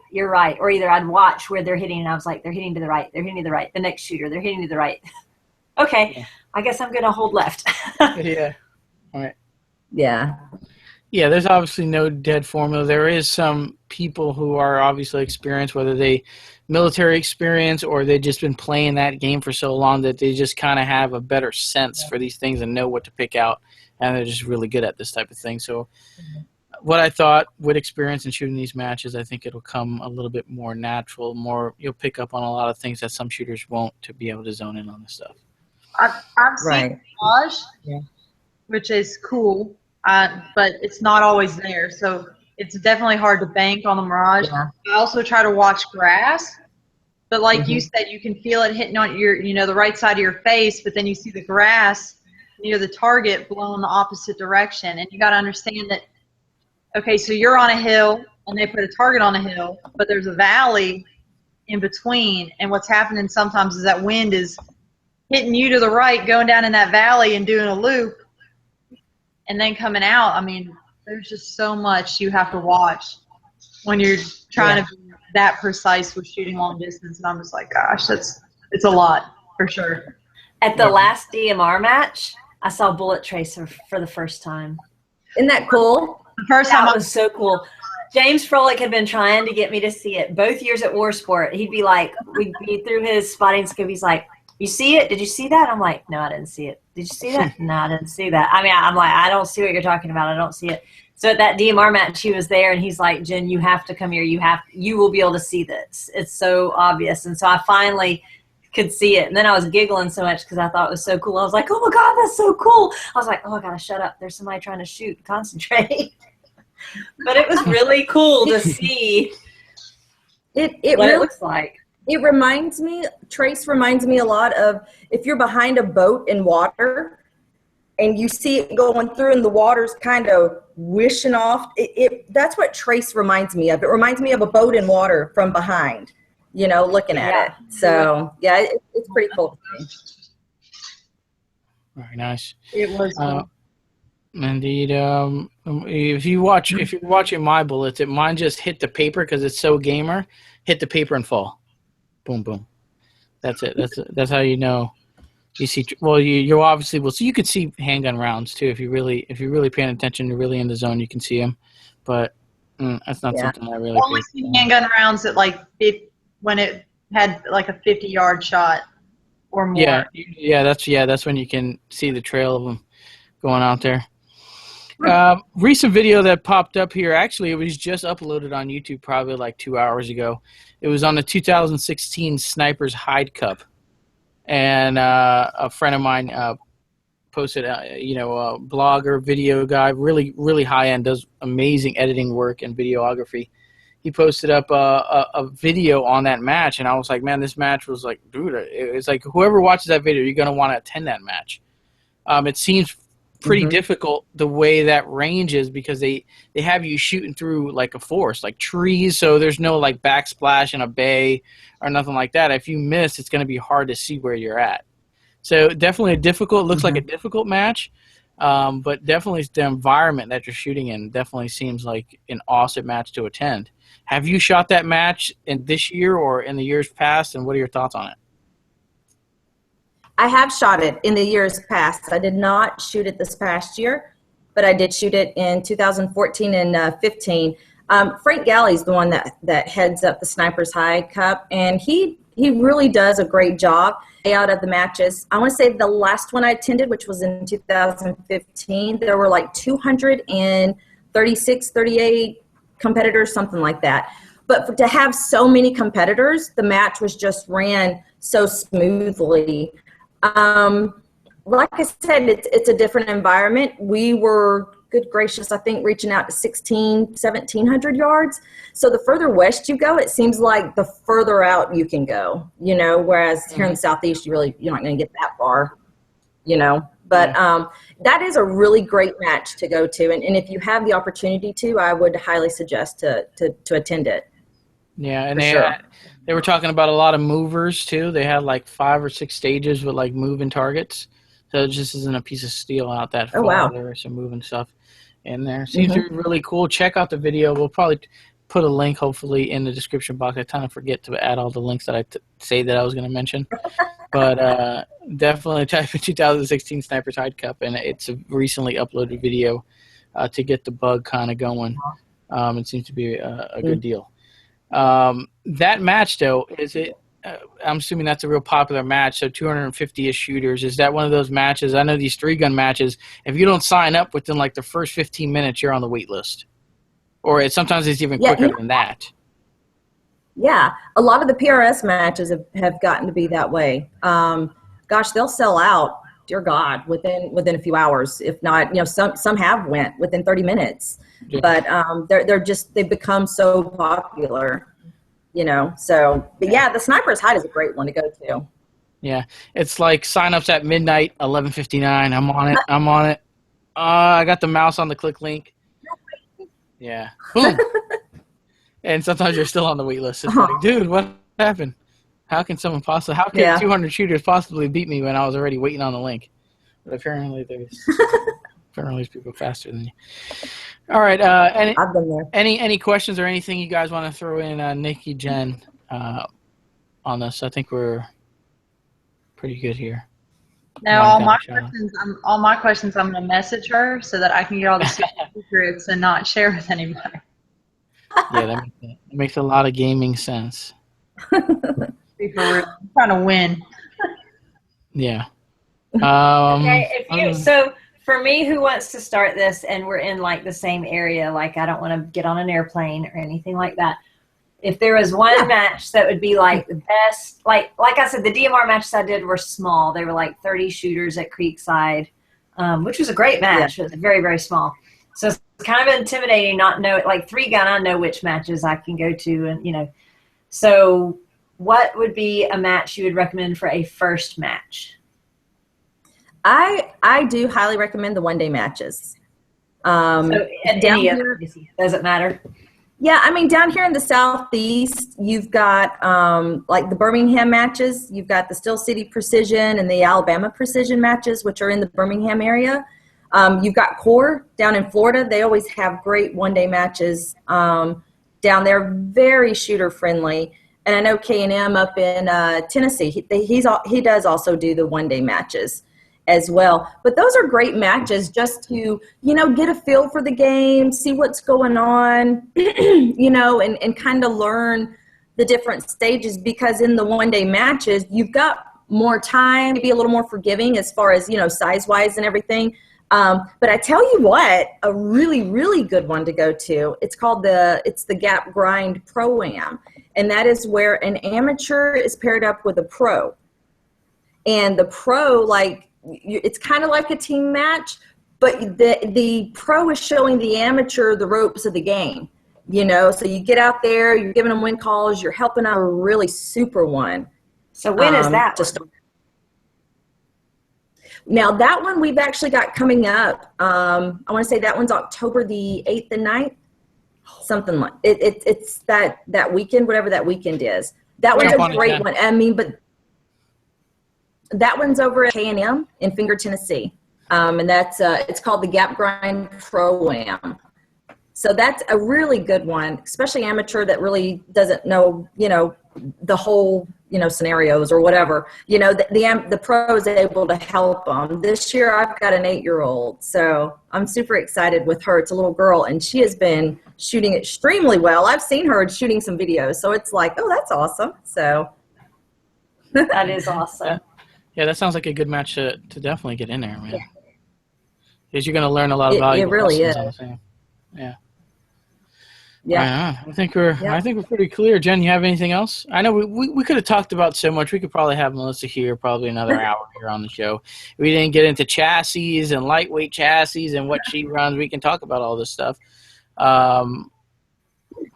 S4: or either I'd watch where they're hitting, and I was like, "They're hitting to the right. They're hitting to the right." The next shooter, they're hitting to the right. Okay, I guess I'm gonna hold left.
S1: Yeah. All right.
S3: Yeah.
S1: Yeah, there's obviously no dead formula. There is some people who are obviously experienced, whether they military experience or they've just been playing that game for so long that they just kind of have a better sense for these things and know what to pick out, and they're just really good at this type of thing. So what I thought with experience in shooting these matches, I think it'll come a little bit more natural, you'll pick up on a lot of things that some shooters won't, to be able to zone in on this stuff.
S2: I've seen mirage, which is cool. But it's not always there, so it's definitely hard to bank on the mirage. Yeah. I also try to watch grass, but like you said, you can feel it hitting on your, the right side of your face, but then you see the grass near the target blowing the opposite direction, and you got to understand that, okay, so you're on a hill, and they put a target on a hill, but there's a valley in between, and what's happening sometimes is that wind is hitting you to the right, going down in that valley and doing a loop, and then coming out. I mean, there's just so much you have to watch when you're trying to be that precise with shooting long distance. And I'm just like, gosh, it's a lot for sure.
S4: At the last DMR match, I saw bullet tracer for the first time.
S3: Isn't that cool?
S2: The first time
S4: was so cool. James Froelich had been trying to get me to see it both years at War Sport. He'd be like, we'd be through his spotting scope. He's like, "You see it? Did you see that?" I'm like, "No, I didn't see it." "Did you see that?" "No, I didn't see that." I mean, I'm like, "I don't see what you're talking about. I don't see it." So at that DMR match, he was there, and he's like, "Jen, you have to come here. You will be able to see this. It's so obvious." And so I finally could see it. And then I was giggling so much because I thought it was so cool. I was like, "Oh my God, that's so cool." I was like, "Oh, I gotta shut up. There's somebody trying to shoot. Concentrate." But it was really cool to see
S3: what
S4: really, it looks like.
S3: It reminds me, Trace reminds me a lot of if you're behind a boat in water and you see it going through and the water's kind of wishing off. That's what Trace reminds me of. It reminds me of a boat in water from behind, looking at it. So, it's pretty cool.
S1: Very nice.
S2: It was cool.
S1: Indeed. If you're watching my bullets, mine just hit the paper because it's so gamer, hit the paper and fall. Boom, boom. That's it. That's how you know. You see, well, you obviously will. So you could see handgun rounds too if you're really paying attention. You're really in the zone. You can see them, but That's not
S3: Yeah.
S1: something I really
S2: Only
S1: pay
S2: seen
S1: attention
S2: handgun rounds at like when it had like a 50-yard shot or more.
S1: That's when you can see the trail of them going out there. Recent video that popped up here, actually, it was just uploaded on YouTube probably like 2 hours ago. It was on the 2016 Snipers Hide Cup, and a friend of mine posted, a blogger, video guy, really high end, does amazing editing work and videography. He posted up a video on that match, and I was like, man, this match was like, dude, it's like whoever watches that video, you're going to want to attend that match. It seems pretty difficult the way that range is, because they have you shooting through like a forest, like trees, so there's no like backsplash in a bay or nothing like that. If you miss, it's going to be hard to see where you're at. So definitely looks like a difficult match, but definitely the environment that you're shooting in definitely seems like an awesome match to attend. Have you shot that match in this year or in the years past, and what are your thoughts on it?
S3: I have shot it in the years past. I did not shoot it this past year, but I did shoot it in 2014 and 15. Frank Galley's the one that heads up the Snipers Hide Cup, and he really does a great job out of the matches. I want to say the last one I attended, which was in 2015, there were like 236, 38 competitors, something like that. But to have so many competitors, the match was just ran so smoothly. Like I said, it's a different environment. We were, good gracious, I think reaching out to 1,700 yards. So the further west you go, it seems like the further out you can go, whereas here in the Southeast, you're not going to get that far, But that is a really great match to go to. And if you have the opportunity to, I would highly suggest to attend it.
S1: Yeah, and they were talking about a lot of movers too. They had like 5 or 6 stages with like moving targets. So it just isn't a piece of steel out that far.
S3: Oh, wow.
S1: There's some moving stuff in there. Seems to be really cool. Check out the video. We'll probably put a link hopefully in the description box. I kind of forget to add all the links that I say that I was going to mention. But definitely type in 2016 Snipers Hide Cup, and it's a recently uploaded video to get the bug kind of going. It seems to be a good deal. That match, though, I'm assuming that's a real popular match, so 250-ish shooters. Is that one of those matches? I know these 3-gun matches, if you don't sign up within like the first 15 minutes, you're on the wait list. Or sometimes it's even quicker than that.
S3: Yeah, a lot of the PRS matches have gotten to be that way. Gosh, they'll sell out, dear God, within a few hours. If not, some have went within 30 minutes. Yeah. But they've become so popular. But yeah, the Snipers Hide is a great one to go to.
S1: Yeah, it's like sign-ups at midnight, 11:59. I'm on it. I got the mouse on the click link. Yeah. Boom. And sometimes you're still on the wait list. It's like, dude, what happened? How can 200 shooters possibly beat me when I was already waiting on the link? But apparently there's people faster than you. All right.
S3: I've been there.
S1: Any questions or anything you guys want to throw in, Nikki, Jen, on this? I think we're pretty good here.
S2: No, all my questions, I'm going to message her so that I can get all the secrets and not share with anybody.
S1: Yeah, that makes a lot of gaming sense.
S2: I'm trying to win.
S1: Yeah.
S4: Okay, so for me, who wants to start this, and we're in like the same area, like I don't want to get on an airplane or anything like that. If there was one match that would be like the best, like I said, the DMR matches I did were small. They were like 30 shooters at Creekside, which was a great match. Yeah. It was very, very small. So it's kind of intimidating not know it. Like 3-gun, I know which matches I can go to, and So what would be a match you would recommend for a first match?
S3: I do highly recommend the one-day matches.
S4: So down here, does it matter?
S3: Yeah, I mean, down here in the Southeast, you've got like the Birmingham matches. You've got the Steel City Precision and the Alabama Precision matches, which are in the Birmingham area. You've got Core down in Florida. They always have great one-day matches down there, very shooter-friendly. And I know K&M up in Tennessee, he does also do the one-day matches. as well. But those are great matches just to, get a feel for the game, see what's going on, and kind of learn the different stages, because in the one-day matches, you've got more time to be a little more forgiving as far as, size-wise and everything. But I tell you what, a really, really good one to go to, it's the Gap Grind Pro-Am. And that is where an amateur is paired up with a pro. And the pro, it's kind of like a team match, but the pro is showing the amateur the ropes of the game. So you get out there, you're giving them win calls, you're helping out a really super one.
S4: So when is that one?
S3: Now, that one we've actually got coming up. I want to say that one's October the 8th and 9th. Something like it's that weekend, whatever that weekend is. That one's a great one. I mean, but that one's over at K&M in Finger, Tennessee. And that's it's called the Gap Grind Pro-Am. So that's a really good one, especially amateur that really doesn't know, the whole, scenarios or whatever. The pro is able to help them. This year I've got an 8-year-old, so I'm super excited with her. It's a little girl, and she has been shooting extremely well. I've seen her shooting some videos, so it's like, oh, that's awesome. So
S4: that is awesome.
S1: Yeah, that sounds like a good match to definitely get in there, man. Because you're going to learn a lot of valuable
S3: It really is.
S1: Yeah.
S3: Yeah,
S1: I think we're pretty clear. Jen, you have anything else? I know we could have talked about so much. We could probably have Melissa here probably another hour here on the show. We didn't get into chassis and lightweight chassis and what she runs. We can talk about all this stuff. But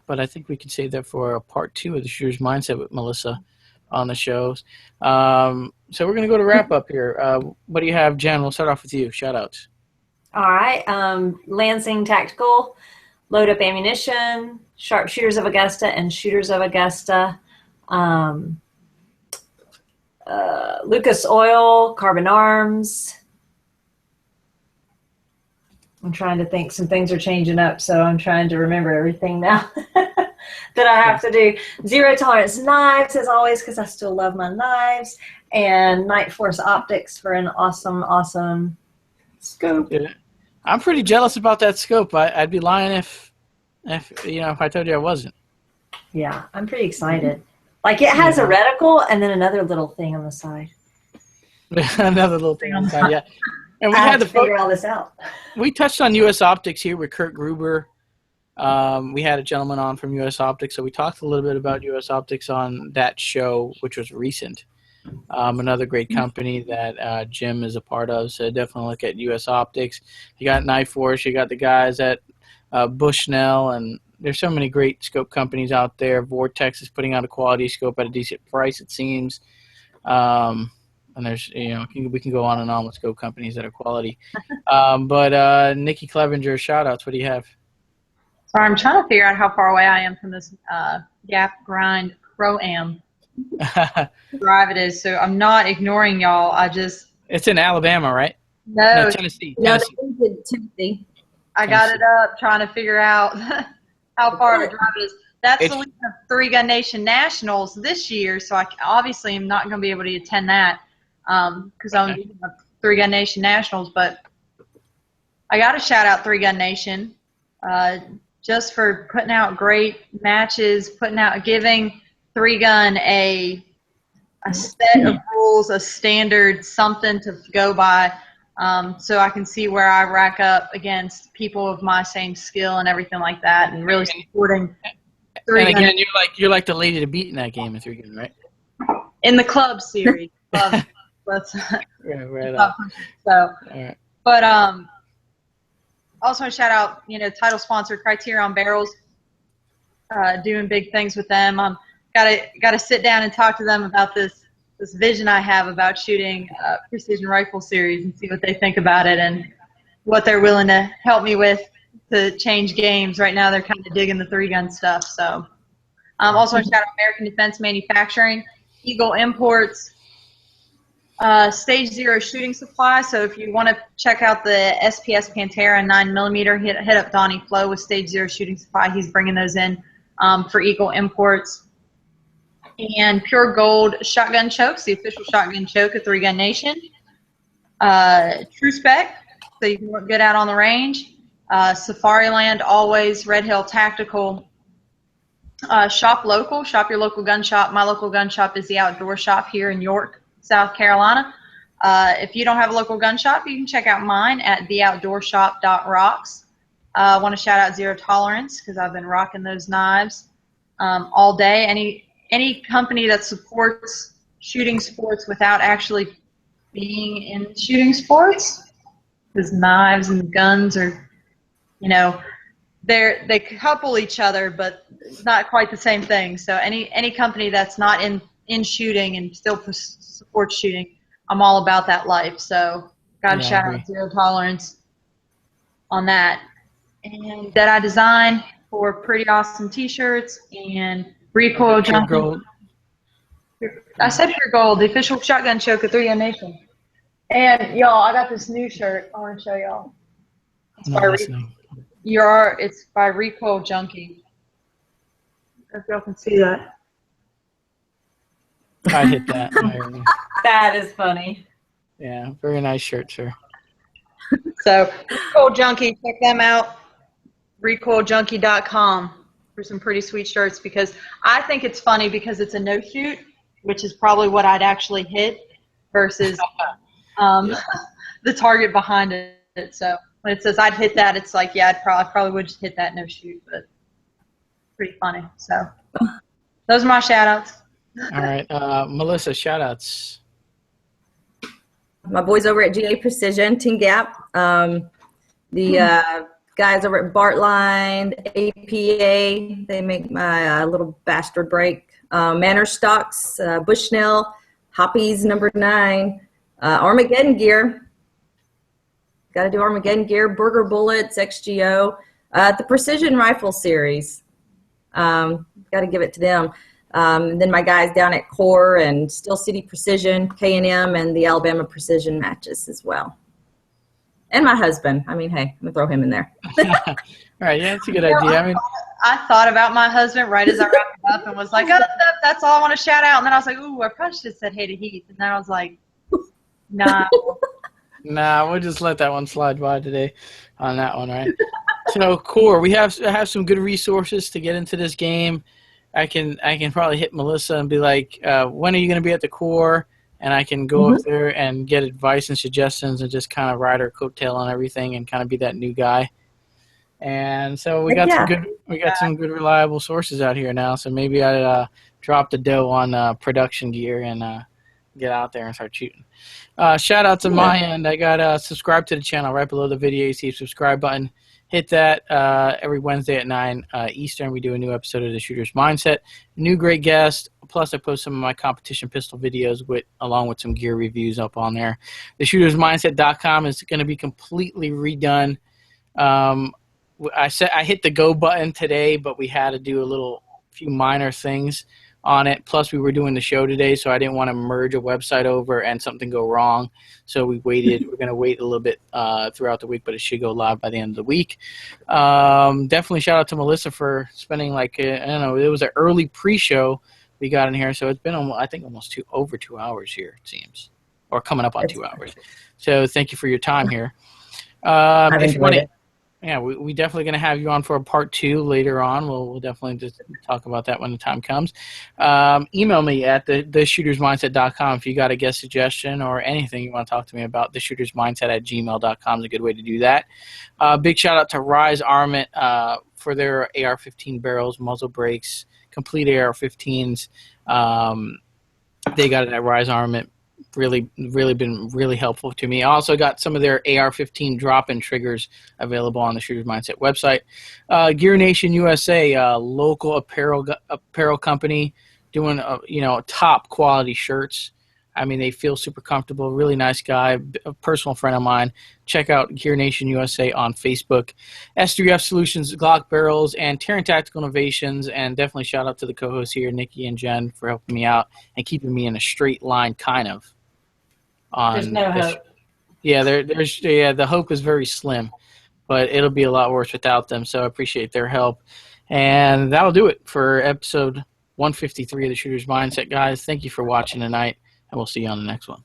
S1: I think we can save that for a part 2 of the Shooter's Mindset with Melissa on the shows. So we're going to go to wrap up here. What do you have, Jen? We'll start off with you. Shout outs.
S4: All right. Lansing Tactical, Load Up Ammunition, Sharpshooters of Augusta, and Shooters of Augusta. Lucas Oil, Carbon Arms. I'm trying to think. Some things are changing up, so I'm trying to remember everything now that I have to do. Zero Tolerance Knives, as always, because I still love my knives. And Night Force Optics for an awesome, awesome scope.
S1: Yeah. I'm pretty jealous about that scope. I'd be lying if I told you I wasn't.
S4: Yeah, I'm pretty excited. Like, it has a reticle and then another little thing on the side.
S1: Another little thing on the side, yeah. And we
S4: I
S1: had
S4: had to figure all this out.
S1: We touched on U.S. Optics here with Kurt Gruber. We had a gentleman on from U.S. Optics, so we talked a little bit about U.S. Optics on that show, which was recent. Another great company that Jim is a part of, so definitely look at U.S. Optics. You got Knife Force, you got the guys at Bushnell, and there's so many great scope companies out there. Vortex is putting out a quality scope at a decent price, it seems. And there's, we can go on and on with scope companies that are quality. But Nikki Clevenger, shout-outs, what do you have?
S2: Sorry, I'm trying to figure out how far away I am from this Gap Grind Pro-Am drive it is, so I'm not ignoring y'all.
S1: It's in Alabama, right?
S2: No,
S1: Tennessee.
S3: Tennessee.
S2: I got it up trying to figure out how far the drive is. That's the week of Three Gun Nation Nationals this year, so I obviously am not going to be able to attend that because I'm doing Three Gun Nation Nationals. But I got to shout out Three Gun Nation just for putting out great matches, giving Three Gun a set of rules, a standard, something to go by. So I can see where I rack up against people of my same skill and everything like that, and really supporting Three Gun.
S1: And again, you're like the lady to beat in that game in Three Gun, right?
S2: In the club series. Let's
S1: right on.
S2: So,
S1: all right.
S2: But also shout out, title sponsor Criterion Barrels, doing big things with them. Gotta sit down and talk to them about this vision I have about shooting precision rifle series and see what they think about it and what they're willing to help me with to change games. Right now they're kind of digging the 3-gun stuff. So also shout out American Defense Manufacturing, Eagle Imports, Stage Zero Shooting Supply. So if you want to check out the SPS Pantera 9mm, hit up Donnie Flo with Stage Zero Shooting Supply. He's bringing those in for Eagle Imports. And Pure Gold Shotgun Chokes, the official shotgun choke of Three Gun Nation. True Spec, so you can look good out on the range. Safariland, always. Red Hill Tactical. Shop local. Shop your local gun shop. My local gun shop is the Outdoor Shop here in York, South Carolina. If you don't have a local gun shop, you can check out mine at theoutdoorshop.rocks. I want to shout out Zero Tolerance because I've been rocking those knives all day. Any company that supports shooting sports without actually being in shooting sports, because knives and guns are, they couple each other, but it's not quite the same thing. So any company that's not in shooting and still supports shooting, I'm all about that life. So gotta shout out Zero Tolerance on that. And Deadeye Design for pretty awesome t-shirts and recoil junkie. I said Pure Gold, the official shotgun choke of 3M Nation. And y'all, I got this new shirt I want to show y'all. It's by Recoil Junkie. If y'all can see that.
S1: I hit that.
S4: That is funny.
S1: Yeah, very nice shirt, sir.
S2: So, Recoil Junkie, check them out. RecoilJunkie.com for some pretty sweet shirts, because I think it's funny because it's a no shoot, which is probably what I'd actually hit versus the target behind it. So when it says I'd hit that, it's like, yeah, I probably would just hit that no shoot, but pretty funny. So those are my shout outs.
S1: All right. Melissa, shout outs.
S3: My boys over at GA Precision, Team Gap. The guys over at Bartline, APA, they make my little bastard break. Manor Stocks, Bushnell, Hoppies number 9, Armageddon gear. Got to do Armageddon gear, Burger Bullets, XGO, the Precision Rifle series. Got to give it to them. Then my guys down at Core and Steel City Precision, K&M, and the Alabama Precision matches as well. And my husband. I mean, hey, I'm going to throw him in there.
S1: All right, yeah, that's a good idea.
S2: I thought about my husband right as I wrapped up and was like, oh, that's all I want to shout out. And then I was like, ooh, I probably should have said hey to Heath. And then I was like, nah.
S1: Nah, we'll just let that one slide by today on that one, right? So, Core, we have some good resources to get into this game. I can probably hit Melissa and be like, when are you going to be at the Core? And I can go up there and get advice and suggestions and just kind of ride her coattail on everything and kind of be that new guy. And so we got some good reliable sources out here now. So maybe I drop the dough on production gear and get out there and start shooting. Shout out to my end. I got subscribe to the channel right below the video. You see a subscribe button. Hit that every Wednesday at 9 Eastern. We do a new episode of The Shooter's Mindset. New great guest. Plus, I post some of my competition pistol videos along with some gear reviews up on there. TheShootersMindset.com is going to be completely redone. I hit the go button today, but we had to do a few minor things on it. Plus, we were doing the show today, so I didn't want to merge a website over and something go wrong. So we waited. We're going to wait a little bit throughout the week, but it should go live by the end of the week. Definitely shout out to Melissa for spending it was an early pre-show we got in here, so it's been I think almost over 2 hours here, it seems, or coming up on 2 hours. So thank you for your time here. Yeah, we definitely going to have you on for a part 2 later on. We'll definitely just talk about that when the time comes. Email me at theshootersmindset.com if you got a guest suggestion or anything you want to talk to me about. Theshootersmindset@gmail.com is a good way to do that. Big shout out to Rise Armament for their AR-15 barrels, muzzle brakes, complete AR-15s. They got it at Rise Armament. Really been really helpful to me. I also got some of their AR-15 drop-in triggers available on the Shooter's Mindset website. Gear Nation USA, local apparel company, doing top quality shirts. I mean, they feel super comfortable. Really nice guy, a personal friend of mine. Check out Gear Nation USA on Facebook. S3F Solutions, Glock Barrels, and Taran Tactical Innovations. And definitely shout out to the co-hosts here, Nikki and Jen, for helping me out and keeping me in a straight line, kind of.
S4: There's no hope.
S1: Yeah, the hope is very slim, but it'll be a lot worse without them. So I appreciate their help. And that'll do it for episode 153 of the Shooter's Mindset, guys. Thank you for watching tonight, and we'll see you on the next one.